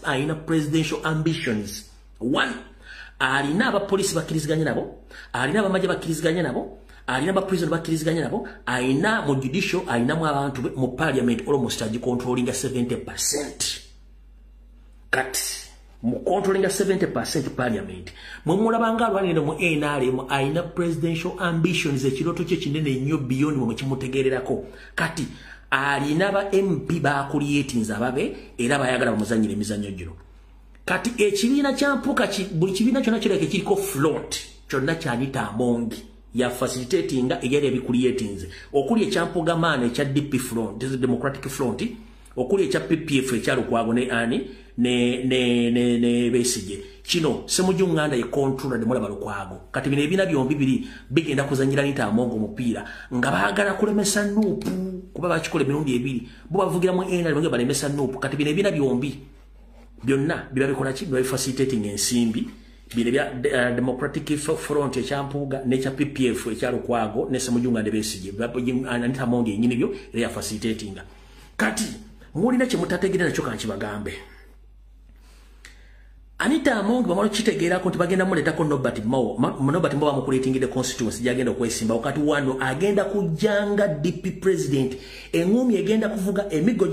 aina presidential ambitions 1 alina abapolisi bakiriziganya nabo alina abamaje bakiriziganya nabo alina abaprison bakiriziganya nabo aina mu judicial aina mu abantu mu parliament almost aji controlling 70% cut mu controlling 70% parliament mu mulabanga alwanire mu NRM aina presidential ambitions ekiroto kye kinene nnyo beyond mu kimutegererako kati alina ba MP ba creating ababe era bayagala bamuzanyire emizannyo gino kati ekibiina kyampuka buli kibiina kyonna kireke kiriko front kyonna kyanita Amongi ya facilitating egere ebicreating okuli ekyampuga maana ekya DP front this is democratic front okuli ekya PPF ekyalukwago ne ani ne Besigye kino semujunganda ye control de mulaba lukwago kati bino ebina byombi biri bigenda kuzanyira Anita Amongi omupiira nga baagala kulemesa nupu kuba bakikole mirundi ebiri bo bavugira mu ena bwe balemesa nupu kati bino ebina byombi byonna biba bikola ki biba facilitating ensimbi bino bya democratic front ekyampuga n'ekya PPF ekyalukwago ne semujunganda Besigye Anita Amongi yenyini byo era facilitating kati mulina kyemutategerera nakyo kankibagambe Anita Amongi bamalo kitegeera ko tibagenda muletako Nobody Mau bamukuleting the constituency jagenda okwesimba wakati wano agenda kujanga DP president engumi egenda kuvuga emigo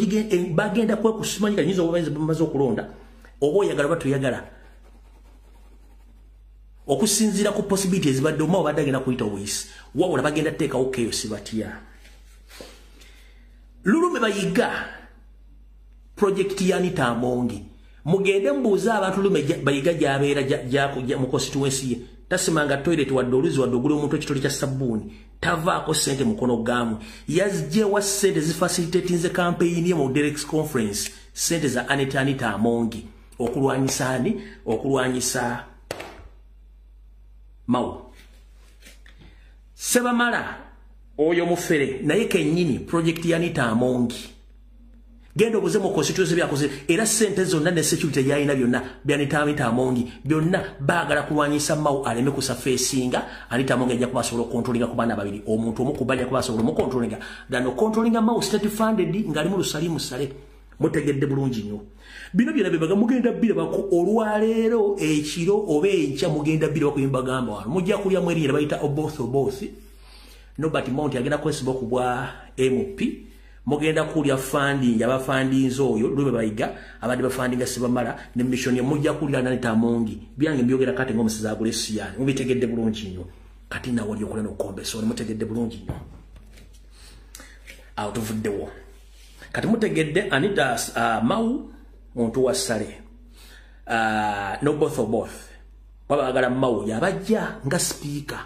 bagenda kwekusumanyika nyizo obubenzi bamaze okulonda obo yagala batu yagala okusinzira ku possibilities badde Mau badagenda kuyita wisi wabula bagenda teeka okeyo sibatya lulume bayiga project ya Anita Amongi mugende mbuuza abantu lume bayiga jabeera mu constituency ye tasimanga toilet wadde oluzi wadde ogula omuntu ekitole kya sabbuuni tavaako sente mukono gamu yazjewa sente zifacilitatinze campaign ye mu Derek's conference sente za Anita Amongi okulwanyisa ani okulwanyisa Mau sebamala oyo mufere naye kennyini project ya Anita Amongi genda obuze mu constituency byakoze era sente zonna ne security yayina byonna Anita Amongi byonna baagala kulwanyisa Mau aleme kusafesinga Anita Amongi ajja kubasobola controllinga ku baana babiri omuntu omukubanja kubasobola mu controllinga dano controllinga Mau state funded ngali mu Salimu Saleh mutegedde bulungi nnyo bino byonna bebaga mugenda bire bako olwaleero ekiro oba enkya mugenda bire bako yimbagamba wano mujja kulya mweri bayita both Nobert Mount agenda kwesiba okubwa MP mugenda kulya funding abafundinze oyo lube bayiga abandi bafundinga sibamala ne mission ya mujja kulya nani tamongi byange byogera kati ngomusiza agule siyani mubitegedde bulungi nnyo kati na wali okola no kombe so mutegedde bulungi nnyo out of the war kati mutegedde Anita Mau muntu wa Sale no both baba agala Mau yabajja nga speaker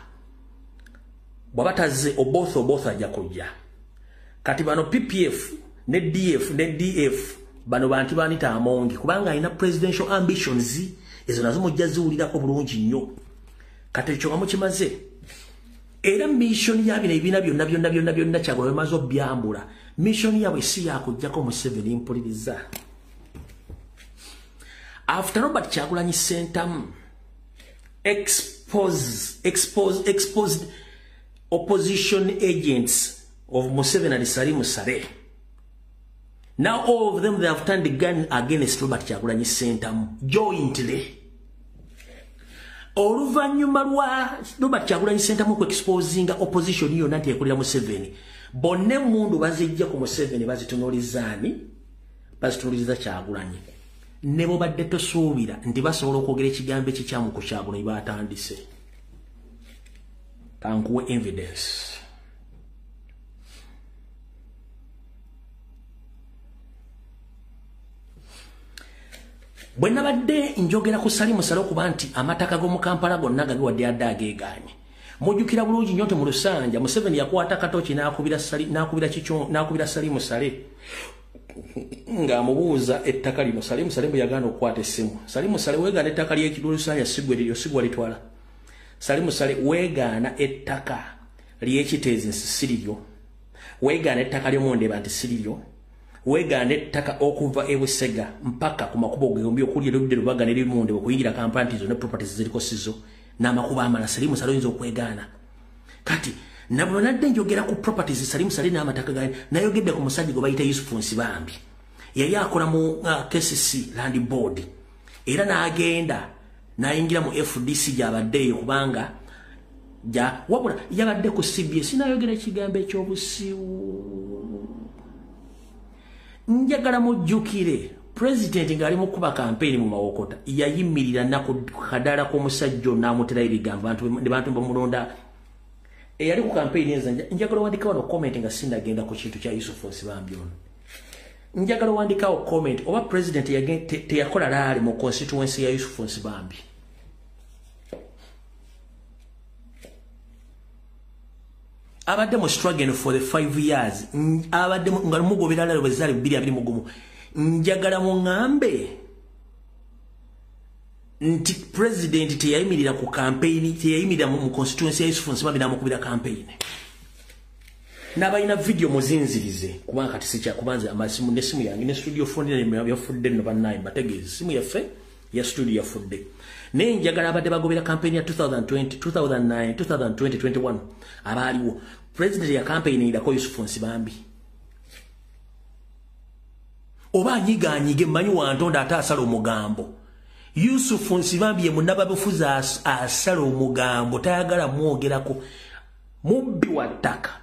babataze both ajja kujja kati bano PPF ne DF bano bantu banita amongi kubanga ina presidential ambitions ezo nazo mujjazuulira ko bulungi nnyo kati ekyo bamukimaze era mission yabina ibina byonna kyagolo mazo byambula mission yabwe si yakujjako mu 7 impuliriza after Robert Kyagulanyi Sentamu exposed opposition agents of Museveni and Salim Saleh. Now all of them, they have turned the gun against Robert Kyagulanyi Sentamu jointly. Oluvanyuma lwa Robert Kyagulanyi Sentamu ku exposing opposition hiyo nanti ekulira Museveni. Bonne mundu bazijja ku Museveni bazitunuliza Kyagulanyi. Nebo badde tosuubira nti basobola okwogera ekigambo ekikyamu ku Kyagulanyi batandise. Kankuwe evidence. Bwenna badde njogera ku Salim Saleh kuba nti amataka go mu Kampala gonna gabiwadde addageeganye. Mujjukira bulungi nnyo nti mu Lusanja Museveni yakwata katoki n'akubira Salim Saleh nga amubuuza ettaka lino. Salim Saleh bwe yagaana okukwata essimu. Salim Saleh weegaana ettaka ly'Ekilusanja sigwa litwala. Salim Saleh weegaana ettaka ly'Ekiteezi nsi siriryo. Weegaana ettaka ly'Omundeba nti siriryo. Weegaana ettaka okuva e Busega mpaka ku makubo gombi okuli erudde Lubaga ne Mondeba okuyingira Kampala nti zo ne properties ziriko sizo n'amakubo amala. Salim Saleh oyinza okwegaana. Kati nabwe nadde njogera ku properties Salim Saleh n'amataka gani nayogedde ku musajja gwe bayita Yusuf Nsibambi yali akola mu KCC Land Board era n'agenda n'ayingira mu FDC gy'abaddeyo kubanga wabula yabadde ku CBS nayogera ekigambo ekyobusiwu. Njagala mujjukire president ng'ali mu kuba campaign mu Mawokota yayimirira nako kadala ko musajja n'amutera ebigambo bantu bamulonda eyali ku campaign enza. Njagala wandikawo no comment nga sindagenda ku kintu kya Yusuf Nsibambi ono. Njagala wandikawo comment oba president teyakola laali mu constituency ya Yusuf Nsibambi. Abadde mu struggle for the 5 years abadde nga mugobera lalo bezali 221. Njagala mungambe nti president teyayimirira ku campaign teyayimirira mu constituency ya Yusuf Nsibambi namukubira campaign. Nabalina video muzinzirize kubanga kati sikya kubanza amasimu nesimu yange ne studio phone ne yafudde no banayi bategeze simu yaffe ya studio yafudde. Ne njagala abadde bagobera campaign ya 2020 2009 2020 21 abaliwo president ya campaign indako Yusuf Nsibambi oba nyiganyige manyi wantonda atasala omugambo. Yusuf Nsibambi ye munababufuza asala omugambo tayagala mwogerako mubbi wa ttaka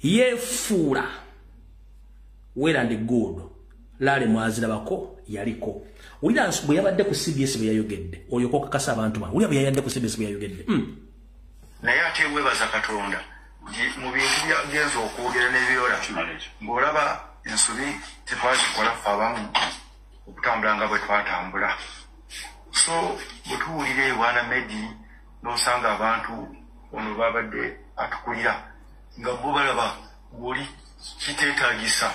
yefuula well and good lale mwazirabako yaliko. Ulira bwe yabadde ku CBS bwe yayogedde olyoka kakasa abantu ba ulira bwe yabadde ku CBS bwe yayogedde naye ate webaza Katonda mu bintu byagenza okwogera n'ebyola ng'olaba ensobi tetwazikola ffe abamu okutambula nga bwe twatambula. So bwe tuwulira ewana Medi n'osanga abantu ono babadde atukulira nga bo balaba buli kiteetaagisa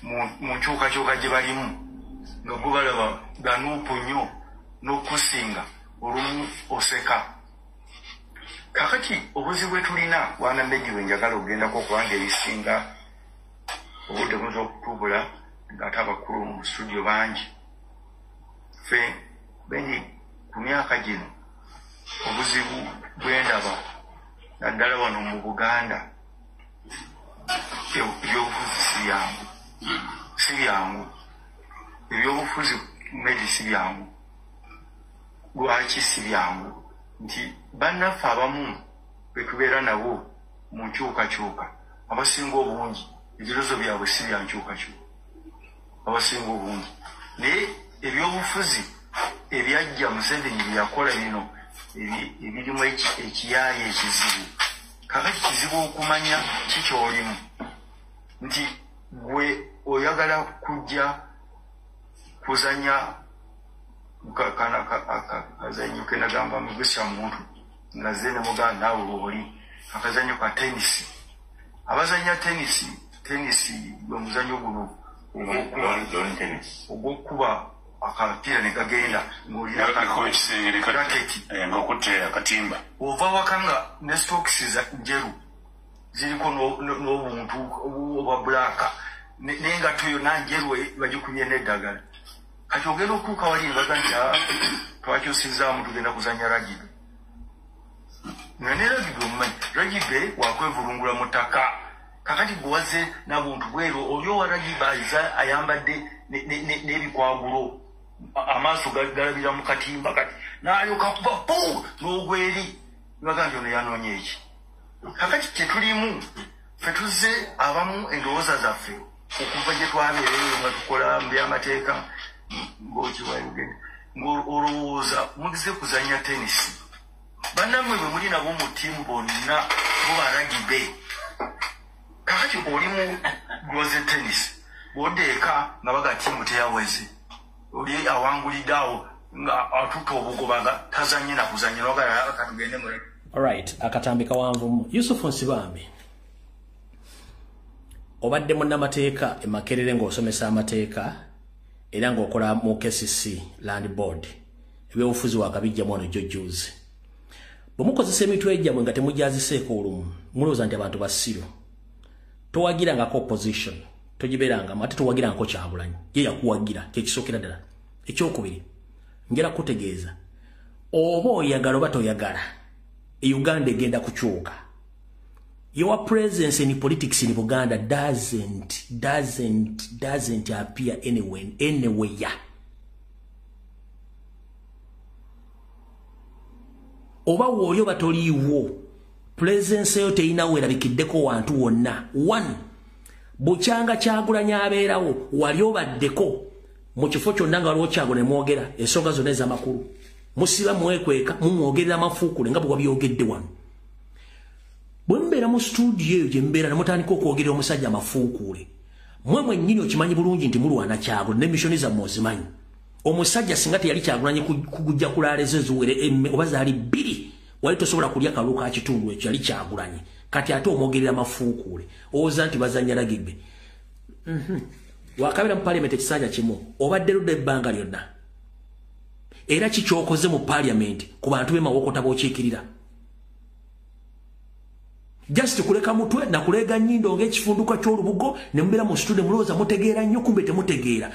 mu nkyukakyuka gye balimu nga bo balaba ganuupu nnyo n'okusinga olumu oseka. Kakati obuzibu bwe tulina wana Medi bwe njagala ogendako okubanga ebisinga obudde buyinza okutubula ng'ate abakulu mu studio bangi. Ffe Beni ku myaka gino obuzibu bwendaba naddala wano mu Buganda ebyobufuzi si byangu ebyobufuzi Medi si byangu. Lwaki si byangu? Nti bannaffe abamu betubeera nabo mu nkyukakyuka abasinga obungi ebirozo byabwe si bya nkyukakyuka abasinga obungi naye ebyobufuzi ebyajja Museveni byakola bino ebirimu ekiyaaye ekizibu kakati kizibu okumanya kikyolimu nti gwe oyagala kujja kuzanya akazanyo ke nagamba mugusya muntu nga ze ne muganda nawe oli akazanyo ka tenisi abazanya tenisi gwe muzanyo guno ogwokuba akapiira ne kagenda ng'olina raketi ng'okutte akatimba ova wakanga ne stokisi njeru ziriko n'obuntu obwa bulaka n'engato yonna njeru bagikubye n'eddagala kati ogenda okuuka wali nebaga nti twakyusizaamu tugenda kuzanya ragibe nga ne ragibe omumanyi ragibe wakwevulungula mu ttaka kakati gwewaze nabuntu bweru oli owa ragibe ayambadde n'ebikwagulo amaaso galabira mu katimba kati n'alyoka kuba pu n'ogweri nebaga nti ono yanoonya eki kakati kyetulimu ffe tuzze abamu endowooza zaffe okuva gye twabeereyo nga tukola mu byamateeka ng'okiwayogenda ng'olowooza mugize kuzanya tenisi bannammwe bwe muli nabo mu ttiimu bonna bo baragibe kakati olimu gwoze tenisi bwodda eka nga baga ttiimu teyaweze oli awangulidde awo nga atutta obugobaga tazanye na kuzanya nogala katugende mu alright akatambi kawanvumu Yusufu Nsibambi obadde munnamateeka emakerere ng'osomesa amateeka era ng'okola mu KCC Land Board ebyobufuzi wakabijjamu wano jjojjuuzi bwe mukozesa emitwe egyammwe nga temugyaziseeko olumu mulowooza nti abantu basiro towagirangako opposition togibeerangamu ate towagirangako Kyagulanyi ye yakuwagira kyekisookera ddala ekyokubiri njala kutegeeza oba oyagala oba toyagala Uganda egenda kukyuka. Your presence in politics in Buganda doesn't appear anywhere. Oba woyo batoliwo presence yo teina werabikiddeko wantu wonna. One, Buchanga Kyagulanyi abeerawo wali obaddeko mu kifo kyonna nga waliwo Kyagulanyi mwogera ensonga zonna ez'amakulu. Musiba mwekweka mumwogerera amafuukule nga bwe wabyogedde wano. Bwe mbeera mu studio eyo gye mbeera ne mutandika okwogerera omusajja amafuukule. Mmwe mwennyini okimanyi bulungi nti mulwana Kyagulanyi n'emishoni zammwe ozimanyi. Omusajja singa teyali Kyagulanyi kugujja kulaaleza eziwere oba zaali bbiri wali tosobola kulya kalulu ka kitundu ekyo yali Kyagulanyi. Kati ate omwogerera amafuukule owooza nti bazanya rugby. Wakabeera mu parliament ekisanja kimu obadde ludda ebbanga lyonna. Era kikyokoze mu parliament ku bantu b'emawokota b'okiikirira. Just kuleka mutwe na kulega nnyindo ng'ekifunduka ky'olubugo ne mbeera mu studio mulowooza mutegeera nnyo kumbe temutegeera.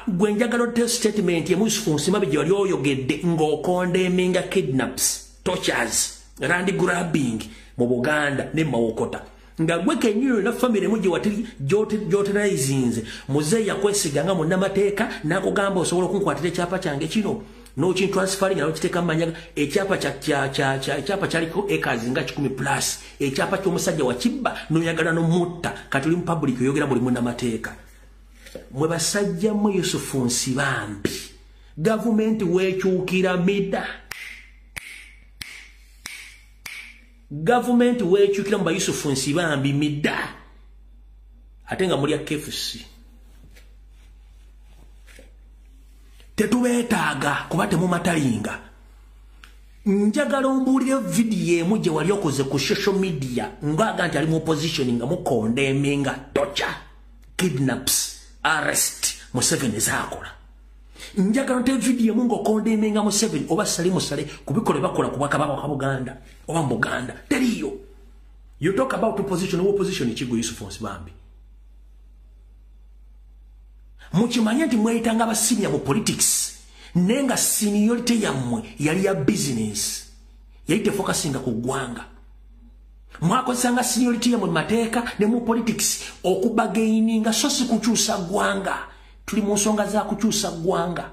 Gwe njagala otte statement ye Yusufu Nsibambi gye wali oyogedde ng'okondeminga kidnaps, tortures, land grabbing mu Buganda ne mawokota. Nga gwe kennyini na family mu gye watiri gy'oteraizinze muzeeyi yakwesiga nga munnamateeka n'akugamba osobola okunkwatira ekyapa kyange kino n'okintransferinga n'okiteeka mu manyaga ekyapa kyaliko acres nga 10+, ekyapa ky'omusajja wakibba n'oyagala n'omutta kati oli mu public oyogera buli munnamateeka. Mwe basajja mmwe Yusufu Nsibambi gavumenti weekyukira mida. Government weekyukira mu Yusufu Nsibambi mida. Ate nga mulya KFC. Tetubeetaaga kuba temumatalinga. Njagala ombuulire video emu gye wali okoze ku social media ng'aga nti ali mu opposition nga mukondeminga torture, kidnaps, arrest Museveni zaakola. Njagala nte video emu ng'okondeminga Museveni oba sali musale kubikola bakola ku Bwakabaka ka Buganda oba mu Buganda. Teriyo. You talk about opposition, opposition ikigo Yusufu Nsibambi. Mukimanya nti mweyitanga abasinya mu politics nenga seniority yammwe yali ya business yali tefokasinga ku ggwanga. Mwakozesanga seniority yammwe mateeka ne mu politics okubagaininga so si kukyusa ggwanga. Tuli mu nsonga za kukyusa ggwanga.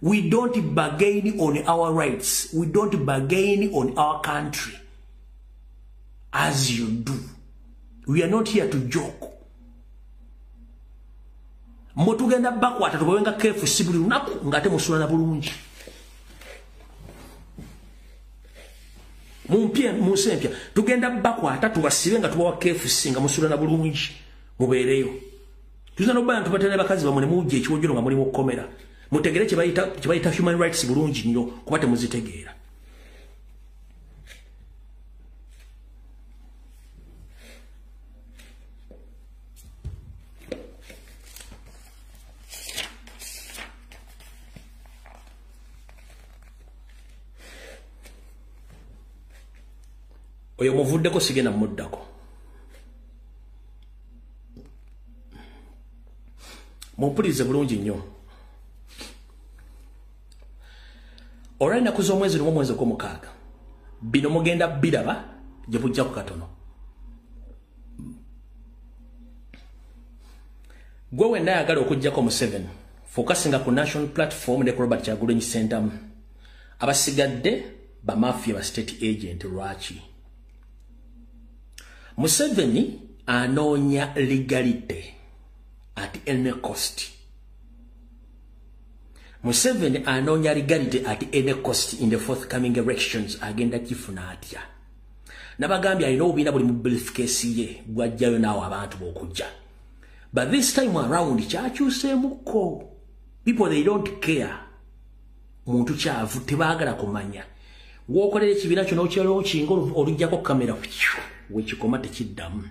We don't bargain on our rights. We don't bargain on our country. as you do. We are not here to joke. Motugenda bakwata tubawenga kefu sibuli lunaku ngate musulana bulungi. Mumpia tugenda bakwata tubasibenga tubawa kefu singa musulana bulungi mubereyo. Tuzana abantu batene bakazi bamune muje ekiwojolo nga muri mukomera. Mutegere kibayita human rights bulungi nnyo kubate muzitegeera. Oyo muvuddeko sigena muddako. Mumpulirize bulungi nnyo. Olwalina kuza omwezi lumu mwezi gw'omukaaga. Bino mugenda biraba gye bujja ku katono. Gwe wenna ayagala okuggyako Museveni focusinga ku national platform ne Robert Kyagulanyi Ssentamu. Abasigadde ba mafia ba state agent lwaki. Museveni anoonya legality at any cost. Museveni anoonya legality at any cost in the forthcoming elections agenda kifuna atya. Nabagambye alina obubiina buli mu briefcase ye bwajjayo naawe abantu b'okujja. But this time around kyakyuseemuko. People they don't care. Muntu kyavu tebaagala kumanya. Wookolera ekibiina kyo n'okyalo kinga oluggyako kamera wekikoma tekiddamu.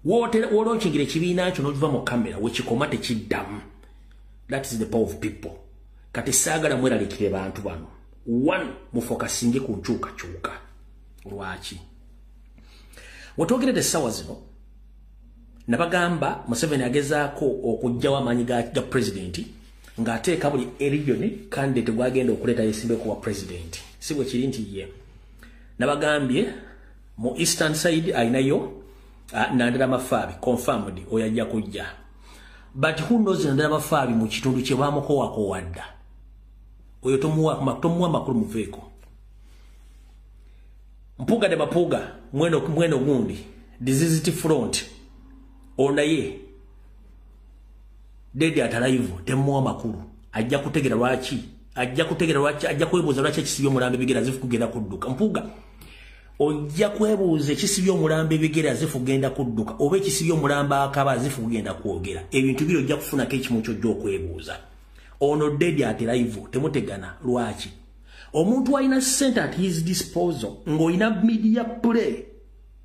Wolonkingira ekibiina kyo n'oluva mu kamera wekikoma tekiddamu. That is the power of people. Kati saagala mweralikire bantu bano. One, mufokasinge ku nkyukakyuka. Lwaki? Wetwogeredde essaawa zino, nabagamba Museveni agezaako okuggyawo amaanyi ga pulezidenti ng'ateeka buli region candidate gwagenda okuleeta yesimbe kuba pulezidenti. Si bwe kiri nti ye. Nabagambye mu eastern side ayinayo Nandala Mafaabi confirmed oyo ajja kujja. But who knows Nandala Mafaabi mu kitundu kye baamukoowako wadda. Oyo tomuwa makulu muveeko. Mpuga de Mapuga mweno gundi disease front onaye dedi atalaivu temuwa makulu ajja kutegera lwaki ajja kwebuuza lwaki ekisibye omulambe bigera zifu kugenda kudduka. Mpuga ojja kwebuuza ekisibye omulambe bigera zifu kugenda kudduka oba ekisibye omulambe akaba zifu kugenda kwogera. Ebintu biro ojja kufunako ekimu ky'ojja okwebuuza. Ono dedi atalaivu temutegana lwaki. Omuntu alina ssente at his disposal ng'olina media play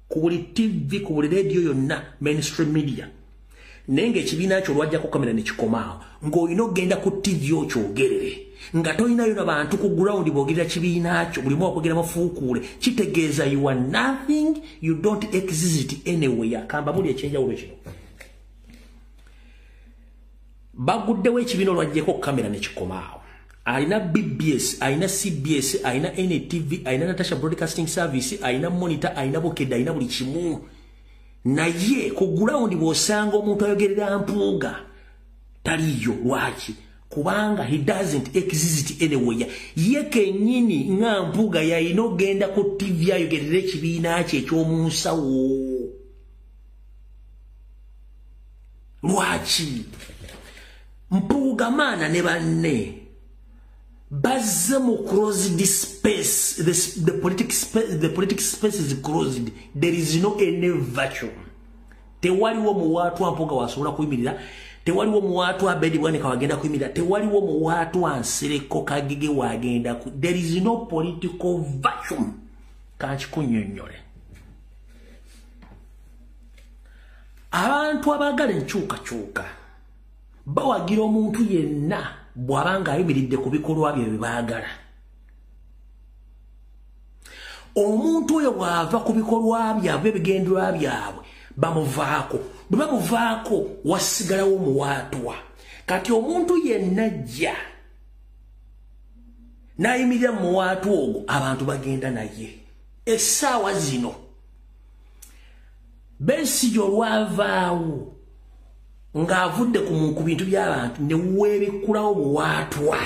ku buli TV ku buli radio yonna mainstream media. Naye ng'ekibiina kyo lwajjako kamera ne kikomaawo ng'olina okgenda ku TV okyogerere nga tolinayo n'abantu ku ground boogerera kibiina kyo bulimu okwogera mafuukuule kitegeeza you are nothing, you don't exist anywhere. Kamba muli ekyenjawulo kino. Baguddewo ekibiina olwajjeko kamera ne kikomaawo. Aina BBS, aina CBS, aina NTV, aina Natasha Broadcasting Service, aina Monitor, aina Bukeda, aina buli kimu. Naye ku ground bw'osanga omuntu ayogerera Mpuuga taliyo. Lwaki? Kubanga he doesn't exist anywhere. Ye kennyini nga Mpuuga yalina ogenda ku TV ayogerera ekibiina kye eky'omunsawo. Lwaki? Mpuuga maana ne banne bazze mu closed space. The political space is closed. There is no any vacuum. Tewaliwo muwaatu Mpuuga wasobola kuyimirira. Tewaliwo muwaatu Abedi Bwanika wagenda kuyimirira. Tewaliwo muwaatu Nsereko Kagege wagenda ku. There is no political vacuum. Kankikunnyonnyole. Abantu abagala enkyukakyuka bawagira omuntu yenna bw'abanga ayimiridde ku bikolwa bye baagala. Omuntu oyo bw'ava ku bikolwa byabwe ebigendera byabwe bamuvaako. Bwe bamuvaako wasigalawo muwaatwa. Kati omuntu yenna ajja n'ayimirira mu muwaatwa ogwo abantu bagenda naye. Essaawa zino Besigye olwavaawo ng'avudde ku bintu by'abantu ne weebikulawo muwaatwa.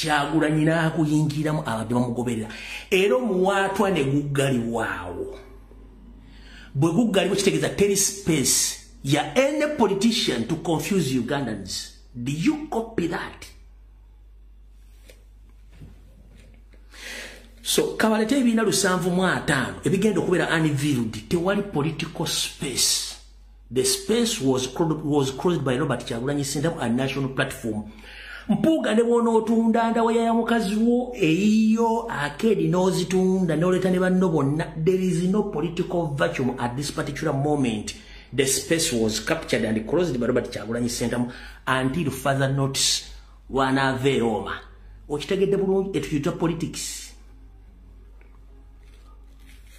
Kyagulanyi n'akuyingiramu abadde bamugoberera era omuwaatwa ne guggalibwawo bwe guggalibwa kitegeeza teri space ya any politician to confuse Ugandans. Do you copy that? So kabalete ebiina 705 ebigenda okubeera unveiled tewali political space. The space was closed by Robert Kyagulanyi Ssentamu and national platform. Mpuga ne bono otunda ndawe ya mukazi wo eyo akedi n'ozitunda n'oleta ne banno bonna. There is no political vacuum at this particular moment. The space was captured and closed by Robert Kyagulanyi Ssentamu until further notice. Wanaveeroma okitegedde bulungi etuyita politics.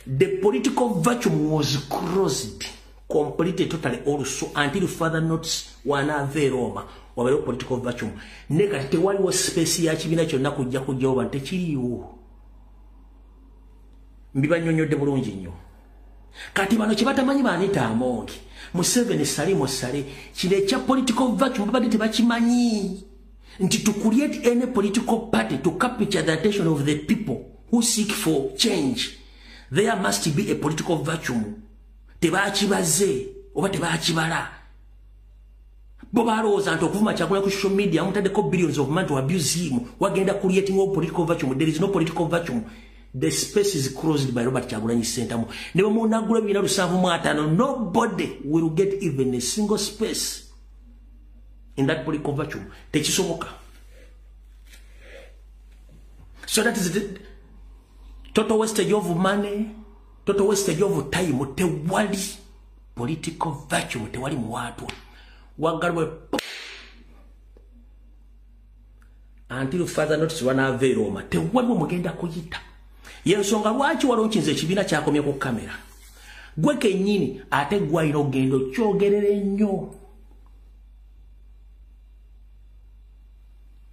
The political vacuum was closed completely totally also until further notice. Wanaveeroma wabero political vacuum neka tewaliwo space ya kibiina kyonna kujja kujjawo tekiriiwo. Mbibanyonyodde bulungi nnyo. Kati bano kyebatamanyi Anita Among Museveni Salimo Sale kino ekya political vacuum babadde tebakimanyi nti to create any political party to capture the attention of the people who seek for change there must be a political vacuum. Tebakibaze oba tebakibala bo balowooza nti okuvuma Kyagulanyi ku social media mutaddeko billions of money to abuse him wagenda creating a political vacuum. There is no political vacuum. The space is closed by Robert Kyagulanyi Ssentamu. Never munagula bina 705 nobody will get even a single space in that political vacuum. Tekisoboka. So that is the total wastage of money, total wastage of time. Tewali political vacuum, tewali muwatwa. Wagalwe until further notice Wanaveeroma tewali mugenda kuyita. Yensonga lwaki walonkinze ekibiina kyakomye ku kamera. Gwe kennyini ate gwalina ogenda okyogerera ennyo.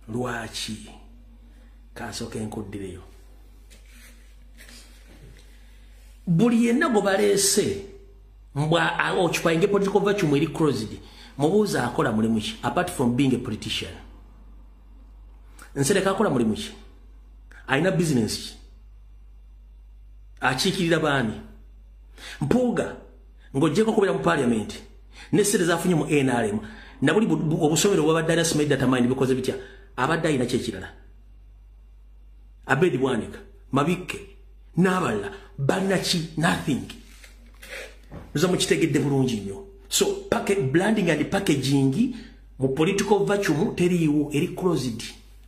Lwaki? Kansooka enkuddireyo. Buli yenna gwe baleese mbwa okipainge political vacuum eri closed. Mubuuza akola mulimu ki apart from being a politician. Nsereka akola mulimu ki? Alina business ki? Achikirira bani Mpuga ngojjeko kubera mu parliament ne sere zafunye mu NRM na buli obusomero bw'abadde smart data mind bikoze bitya abadde ayina kyekirala Abedi Bwanika Mabike n'abalala banaki nothing. Muza mukitegedde bulungi nnyo. So branding and packaging mu political vacuum teriiwo eri closed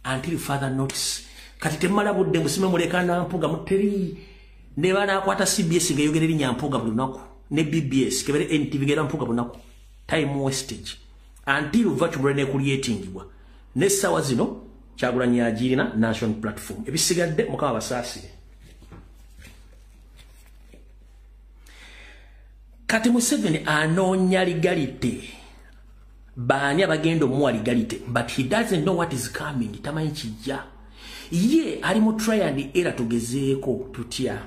until further notice. Kati temala budde musime mulekana Mpuga muteri ne bana akwata CBS ngeyogera erinnya Mpuga buli lunaku ne BBS kebere NTV ngera Mpuga buli lunaku. Time wastage until vacuum ne creatingibwa ne sawa zino Kyagulanyi agirina national platform ebisigadde mukaba basaasire. Kati Museveni anoonya legality baani abagenda omuwa legality but he doesn't know what is coming. Tamanyi kijja ye ali mu try and error tugezeeko tutya.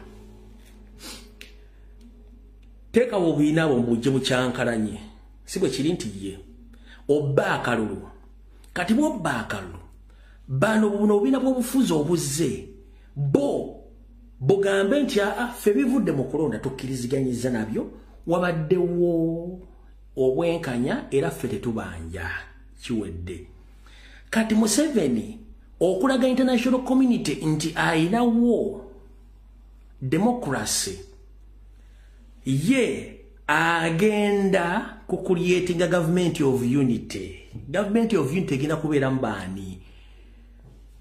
Teka obuyina bwo mujje bukyankalanye si bwe kiri nti ye obba akalulu kati bwobba akalulu bano buno obuyina bw'obufuzi obuzze bugambe nti ffe bivudde mu kulonda tukkiriziganyiza nabyo wabaddewo obwenkanya era ffe tetubanja kiwedde. Kati Museveni okulaga international community nti ayinawo democracy ye agenda ku creating a government of unity. Government of unity egenda kubeera mbaani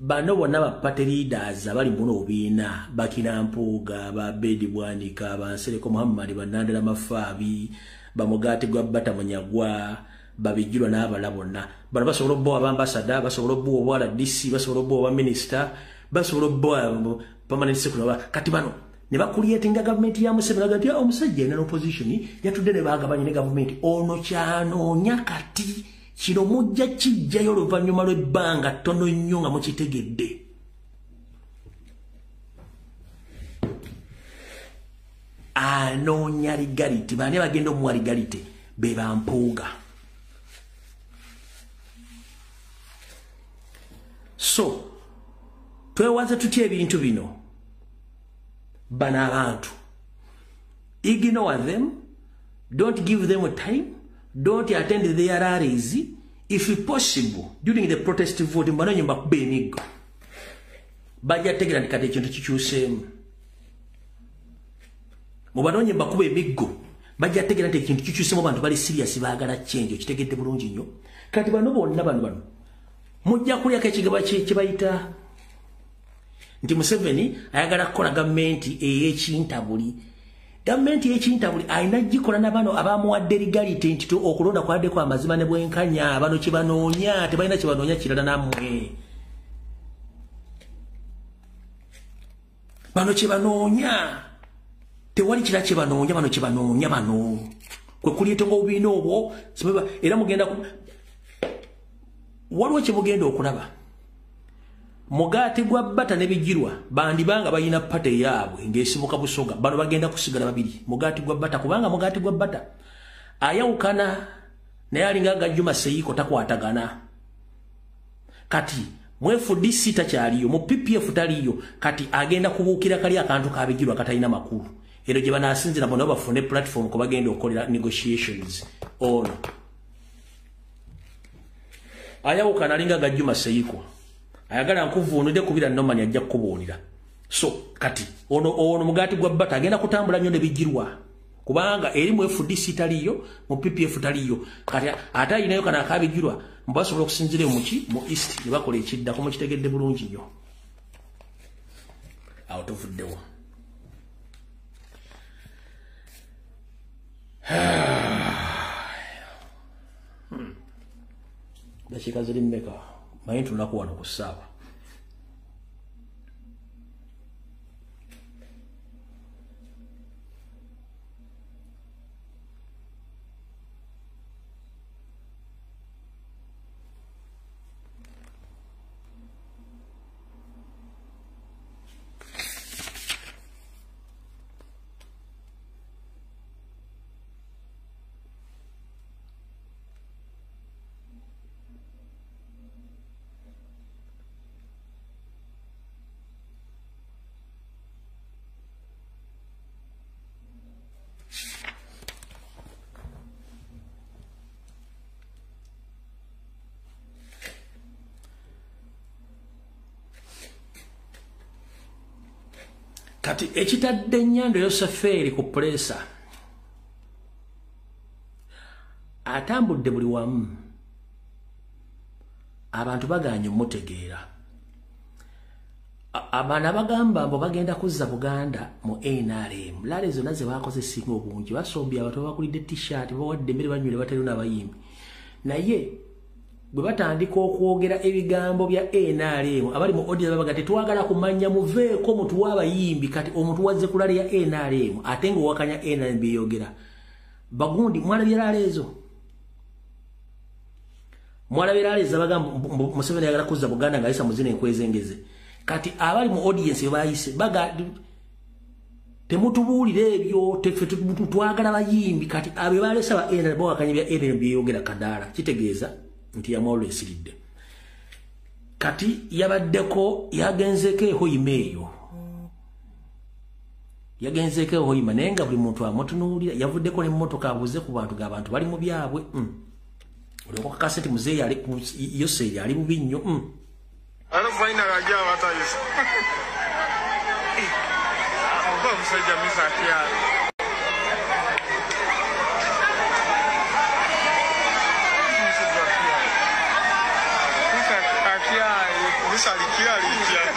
bano bonna ba party leaders abali muno obiina Bakina Mpuga ba Bedi Bwanika ba Nsereko Muhammad Banandala Mafaabi ba Mugati gwa Bata Munyagwa babijirwa n'abala bonna bano basobola obbo abambassador basobola obbo obwala DC basobola obbo aba minister basobola obbo permanent secretary kati bano ne bakuliyetinga government ya Museveni agati omusajja ena opposition yatudde ne bagabanye ne government ono kyanoonya kati kino mujja kijjayo oluvannyuma lw'ebbanga ttono nnyo nga mukitegedde. Anoonya legality baani bagenda omuwa legality be Bampuuga. So twewaze tutya ebintu bino bana abantu. Ignore them, don't give them time, don't attend their rallies. If possible, during the protest vote, mbano nyumba kube emigo. Bajja tegera nikate ekintu kikyusemu. Mubano nyumba kube emigo. Bajja tegera nti ekintu kikyusemu abantu bali serious baagala change kitegedde bulungi nnyo. Kati bano bonna bano. Mujja kulya kekigaba kibayita nti Museveni ayagala kukola gavumenti ey'ekintabuli. Gavumenti y'ekintabuli ayina gikola n'abano abamuwadde legality nti okulonda kwaddeko amazima ne bwenkanya bano kye banoonya tebalina kye banoonya kirala nammwe. Bano kye banoonya tewali kira kye banoonya bano kye banoonya bano kwe kulyetonga obubiina obwo era mugenda waliwo kye mugenda okulaba. Mugati gwa bata ne bijirwa bandibanga bayina pate yaabwe ngesibuka busoga bano bagenda kusigala babiri. Mugati gwa bata kubanga mugati gwa bata ayawukana naye alinga Gajjuma Seyiko takwatagana. Kati mwefu DC takyaliyo mu PPF taliyo kati agenda kubuukira kali akantu kabijirwa katalina makulu. Ero gye banasinzira bona bafune platform ko bagenda okolera negotiations ono. Ayawukana alinga Gajjuma Seyiko ayagala nkuvuunide kubira nomani ajja kubuulira. So kati ono mugati gwa bata agenda kutambula nnyo ne bijirwa kubanga eri mu FDC taliyo mu PPF taliyo kati ate ayinayo kana akabijirwa mbasobola okusinzira muki mu East ne bakola ekiddako mu kitegedde bulungi nnyo. Out of the war. Dakika ziri mmeka manyi tunako wano ku ssaawa. Kati ekitadde Nnyando Yoseferi ku presa atambudde buli wamu abantu baganye mutegeera abana bagamba mbo bagenda kuzza Buganda mu NRM lale zonna ze bakoze singa obungi basombye abantu bakulidde t-shirt bawadde emmere banywere batalina abayimbi naye bwe batandika okwogera ebigambo bya NRM abali mu audience babaga tetwagala kumanya muveeko mutu w'abayimbi kati omuntu wazze kulala ya NRM ate ng'owakanya NRM byeyogera bagundi mwalabira lezo mwalabira lezo bagamba Museveni ayagala kuzza Buganda ng'ayisa muzina enkwezengeze kati abali mu audience bayise baga temutubuulira ebyo twagala bayimbi kati abe balesa ba NRM bawakanya bya NRM byeyogera kadaala kitegeeza nti yamawulo esiridde kati yabaddeko yagenzeko ehoyima eyo yagenzeko ehoyima naye nga buli muntu amutunuulira yavuddeko n'emmotoka abuze ku bantu ng'abantu bali mu byabwe oliokoka kasenti muzeeyi Yoseeri ali bubi nnyo Ano final aja watayisa. Oba musajja misa kyalo. Misa likyali kyali.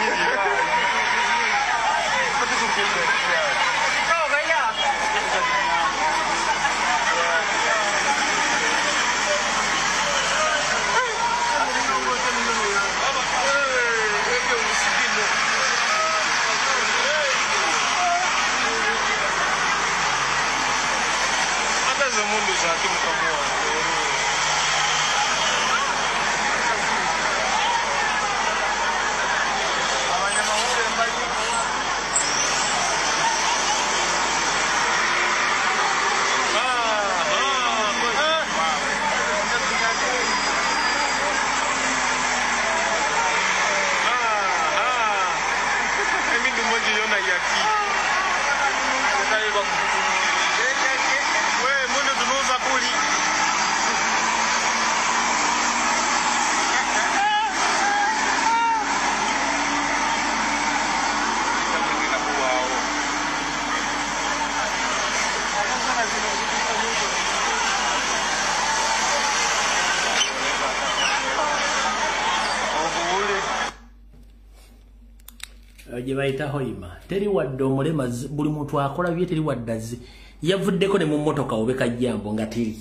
baita hoima teri wadde omulema buli muntu akola bye teri waddazi yavuddeko ne mu motoka obeka jambo ngatiri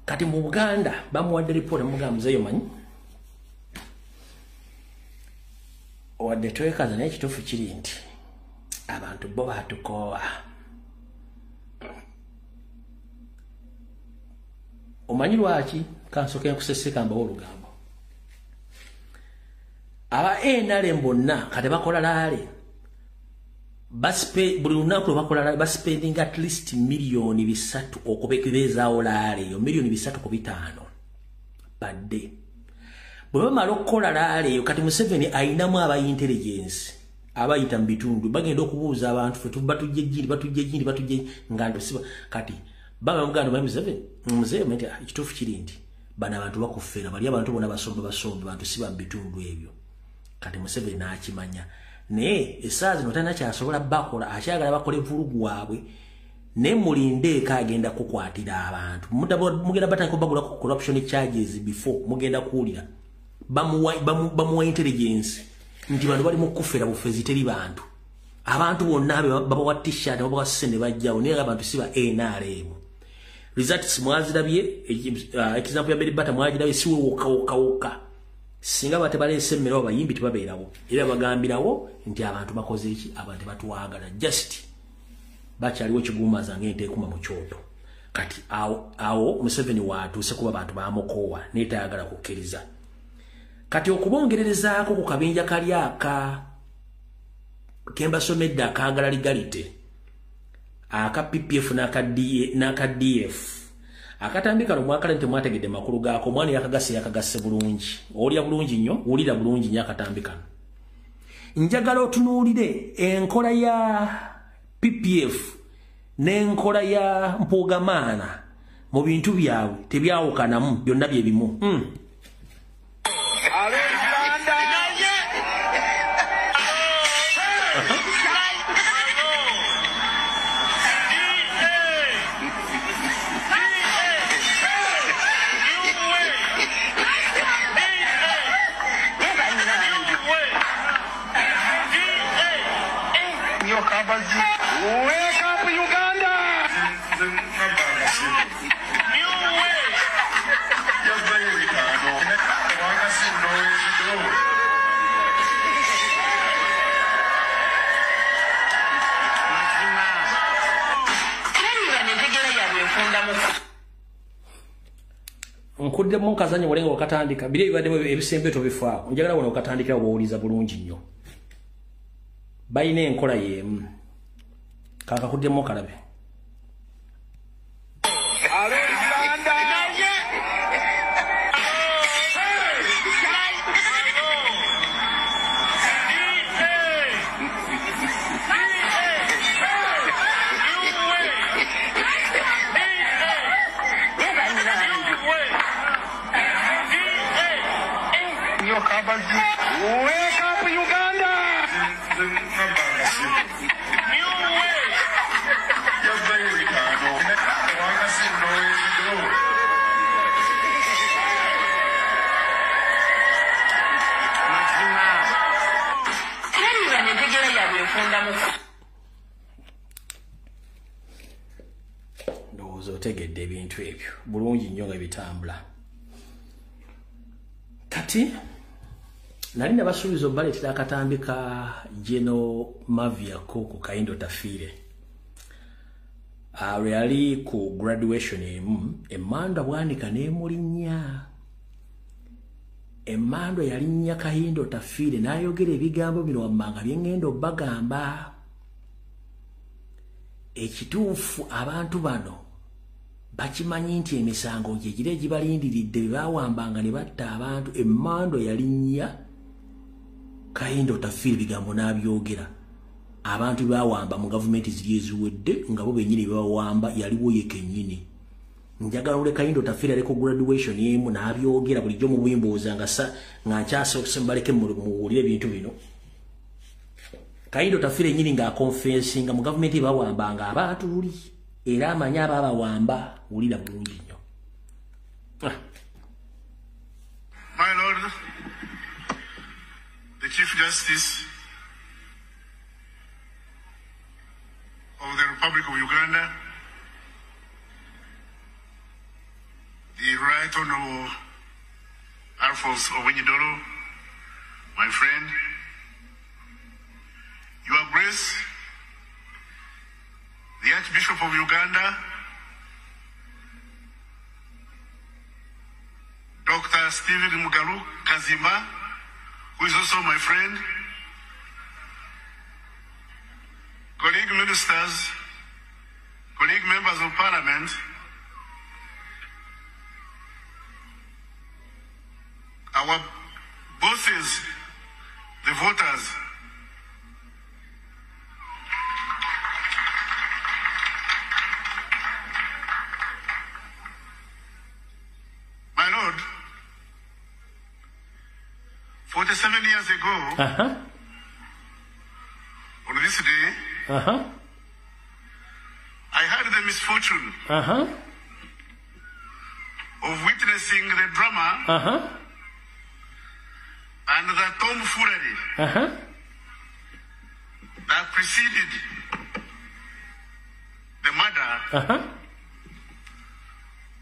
kati mu Buganda bamuwadde report mugamba muzeyo manyi wadde twekaza naye kituufu kiri nti abantu bo batukowa omanyi lwaki kansoke nkuseseka mbawo olugambo aba NRM bonna kati bakola laale buli lunaku bakola laale baspending at least milioni 3 okubekebezaawo laale eyo milioni 3.5 badde bwe bamala okukola laale eyo kati Museveni ayinamu aba intelligence abayita mu bitundu bagenda okubuuza abantu fe batujje nga ndosiba kati baba muganda ba Museveni muzee menti ekituufu kiri nti bana abantu bakufeera bali abantu bona basomba bantu siba mu bitundu ebyo kati Museveni n'akimanya naye esaazi notana kyasobola bakola akyagala bakole vulugu waabwe ne mulinde kagenda kukwatira abantu mugenda batandika bagula corruption charges before mugenda kuulira bamuwa intelligence nti bantu bali mu kufeera bufezi teri bantu abantu bonna babawa t-shirt babawa sente bajjawo naye abantu siba NRM results mwazirabye example ya Beri Bata mwazirabye siwe woka singa bate balese mmero bayimbi tibabeerawo era bagambirawo nti abantu bakoze iki abantu batuwagala just bakyaliwo kiguma zange nteekuma mu kyoto kati awo Museveni watuuse kuba abantu bamukowa netayagala kukkiriza kati okubongererezaako ku kabinja kali aka Kemba Somedda akagala legalite aka PPF n'aka DF akatambika no mwakala nti mwategedde makulu gaako mwani yakagasse bulungi olya bulungi nnyo ulira bulungi nnyo akatambika njagala otunuulire enkola ya PPF n'enkola ya Mpogamaana mu bintu byabwe tebyawukanamu byonna bye bimu Wake up, Uganda! Nkuddemu nkazanye walenga okatandika bire bibadde ebisembe to bifaawo njagala wona okatandikira obowuliza bulungi nnyo bayina enkola yemu kaka kuddemu kalabe Wake up, Uganda! ndowooza otegedde ebintu ebyo bulungi nnyo nga bitambula kati nali nabasuubiza obaleetera akatambika Geno Mavia ku Kayindo Tafiire lwe yali ku graduation emu Emmandwa bwanika n'emulinnya Emmandwa yalinnya Kayindo Tafiire n'ayogera ebigambo bino wammanga bye ŋŋenda obbagamba ekituufu abantu bano bakimanyi nti emisango gyegire gibalindiridde bye baawambanga ne batta abantu Emmandwa yalinnya Kayindo Tafiire bigambo n'abyogera abantu bawamba mu gavumenti ziri eziwedde nga bo bennyini bawamba yaliwo ye kennyini njagala ule Kayindo Tafiire aliko graduation yemu n'abyogera bulijjo mu bwimbuuza nga nkyasokose mbaleke muwulire ebintu bino Kayindo Tafiire nyini nga confessinga mu gavumenti bawambanga abantu luli era amanya ababawamba wulira bulungi nnyo My Lord, the Chief Justice of the Republic of Uganda, the Right Honorable Alphonse Owenyidolo, my friend, Your Grace, the Archbishop of Uganda, Dr. Stephen Mugalu Kazimba, who is also my friend, colleague ministers, colleague members of parliament, our bosses, the voters, my Lord, 47 years ago, on this day, I had the misfortune of witnessing the drama and the tomfoolery that preceded the murder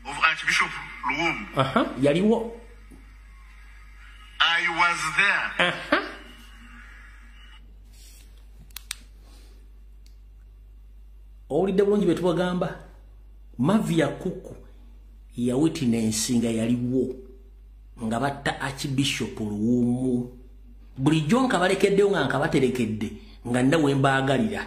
of Archbishop Luwum. I was there. Olidde bulungi betubagamba Mavia Kuku ya witnessinga yaliwo nga batta Archbishop Luwum. Bulijjo nka balekeddeyo nga nkabaterekedde nga ndawe mbaagalira.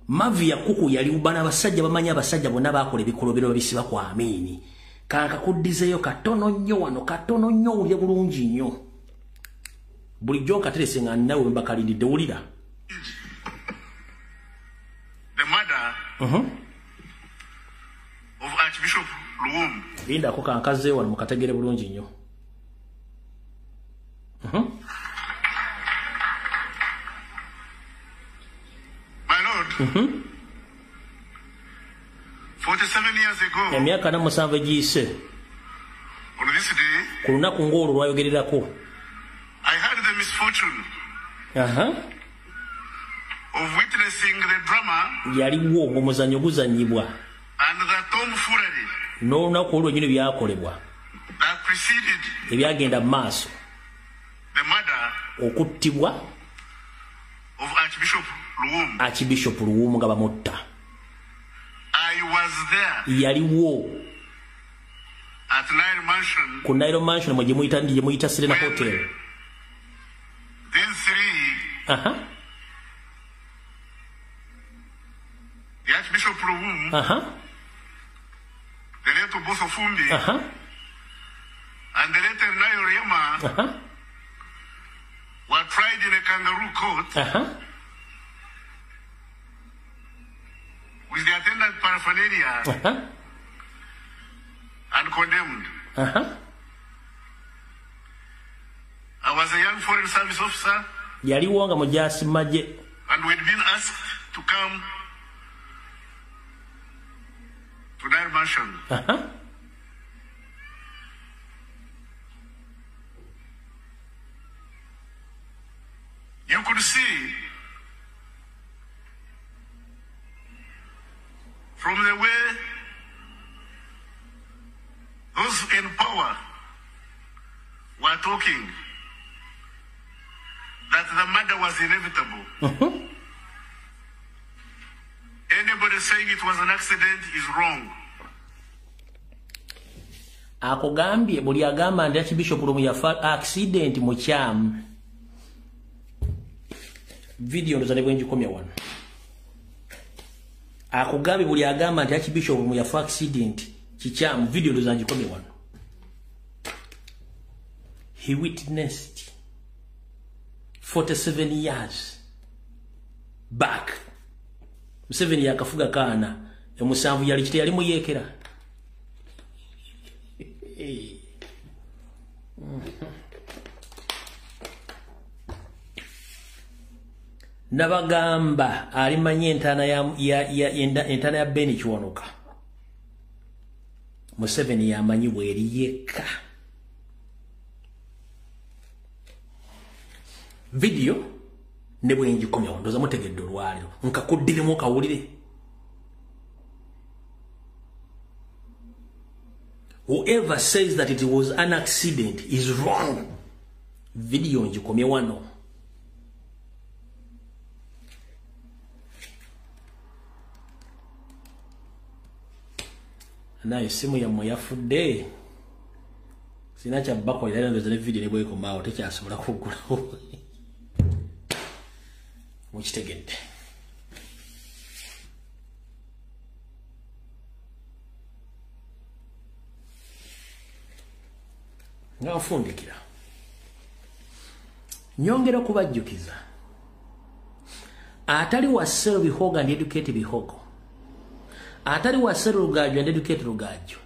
Mavia Kuku yaliwo bana basajja bamanya abasajja bonna bakola ebikolobero bisiba kwa Amini. Kanka kuddizeyo katono nnyo wano katono nnyo ulye bulungi nnyo. Bulijjo nkaterese nga ndawe mbakalindidde wulira. The murder of Archbishop Luwum. Linda ko kankaze wano mukategere bulungi nnyo. My Lord, 47 years ago, emyaka na musanvu giyise on this day, ku lunaku ng'olwo lwayogererako I had the misfortune of witnessing the drama yaliwo ng'omuzannyo guzannyibwa and the tomfoolery n'olunaku olwo nyini byakolebwa that preceded ebyagenda mu maaso the murder okuttibwa of Archbishop Luwum. Archbishop Luwum nga bamutta. I was there yaliwo at Nile Mansion. Ku Nile Mansion mwe gye muyita Serena Hotel. These three, the Archbishop Luwum, the late Oboso Fumbi, and the late Nayo Rema were tried in a kangaroo court with the attendant paraphernalia and condemned. I was a young foreign service officer, yaliwo nga mujaasi maje, and we'd been asked to come to Nile Mansion. You could see from the way those in power were talking that the murder was inevitable. Anybody saying it was an accident is wrong. akugambye buli agamba nti Archbishop Luwum yafa accident mu kyamu. Video ndo zalebwe njikomya wano. Akugambye buli agamba nti Archbishop Luwum yafa accident kikyamu. Video ndo zanjikomya wano. He witnessed 47 years back. Museveni yakafuga kaana emusanvu yali kite yali muyekera. Nabagamba alimanye entana ya Beni Kiwanuka. Museveni yamanyi bweri yekka. Video ne bwe njikomya ndoza mutegedde olwaliro nkakuddiremu kawulire. Whoever says that it was an accident is wrong. Video njikomye wano. Naye simu ya yafudde. Sina kya bako ila ndoza ne video ne bwe komaawo tekyasobola kugulawo. Mukitegedde. Ngafundikira. Nyongera kubajjukiza. Atali wasero bihoga and educate bihogo. Atali wasero Rugaju and educate Rugaju.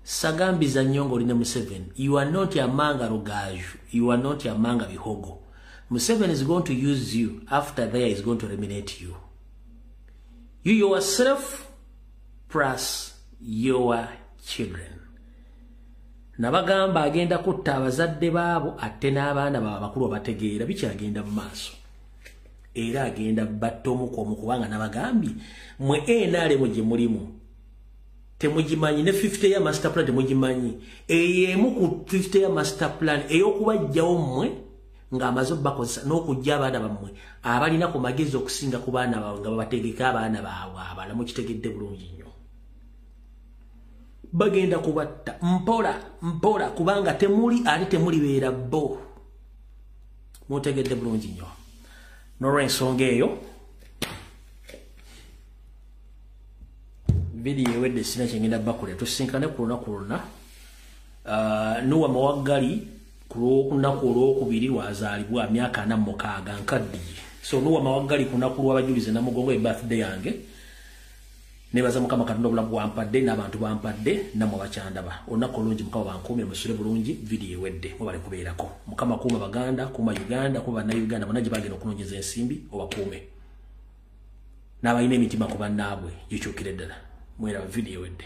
Sagambiza nyongo line Museveni. You are not among Rugaju. You are not among bihogo. Museveni is going to use you. After there is going to eliminate you. You yourself plus your children. Nabagamba agenda kutta abazadde baabo ate n'abaana baabwe bakulu bategeera bikyagenda mu maaso. Era agenda battomu kwa kubanga nabagambi mwe enale muje mulimu. Temugimanyi ne 50 ya master plan temugimanyi. Eyemu ku 50 ya master plan ey'okubajjawo mmwe ng'amaze bakozesa n'okujja abaana bammwe abalina ku magezi okusinga ku baana baabwe nga babategeka abaana baabwe abala mukitegedde bulungi nnyo. Bagenda kubatta mpola kubanga temuli ali temuli beera bo. Mutegedde bulungi nnyo. N'olw'ensonga eyo video ewedde sina kyengenda bakule tusinkane ku lunaku luna. Nuwa Mawaggali ku lunaku olwokubiri lwazaalibwa myaka 46 nkaddiye. So Nuwa Mawaggali ku lunaku lw'abajulize Namugongo birthday yange. Nebaza Mukama Katonda obulamu bwampadde n'abantu bampadde namwe bakyandaba. Olunaku olungi Mukama bankuumye musule bulungi video ewedde mubale kubeerako. Mukama kuuma Baganda, kuuma Uganda, kuba na Uganda bonna gye bagenda okunonyeza ensimbi obakuume. N'abalina emitima ku bannaabwe gikyukire ddala. Mwera video ewedde.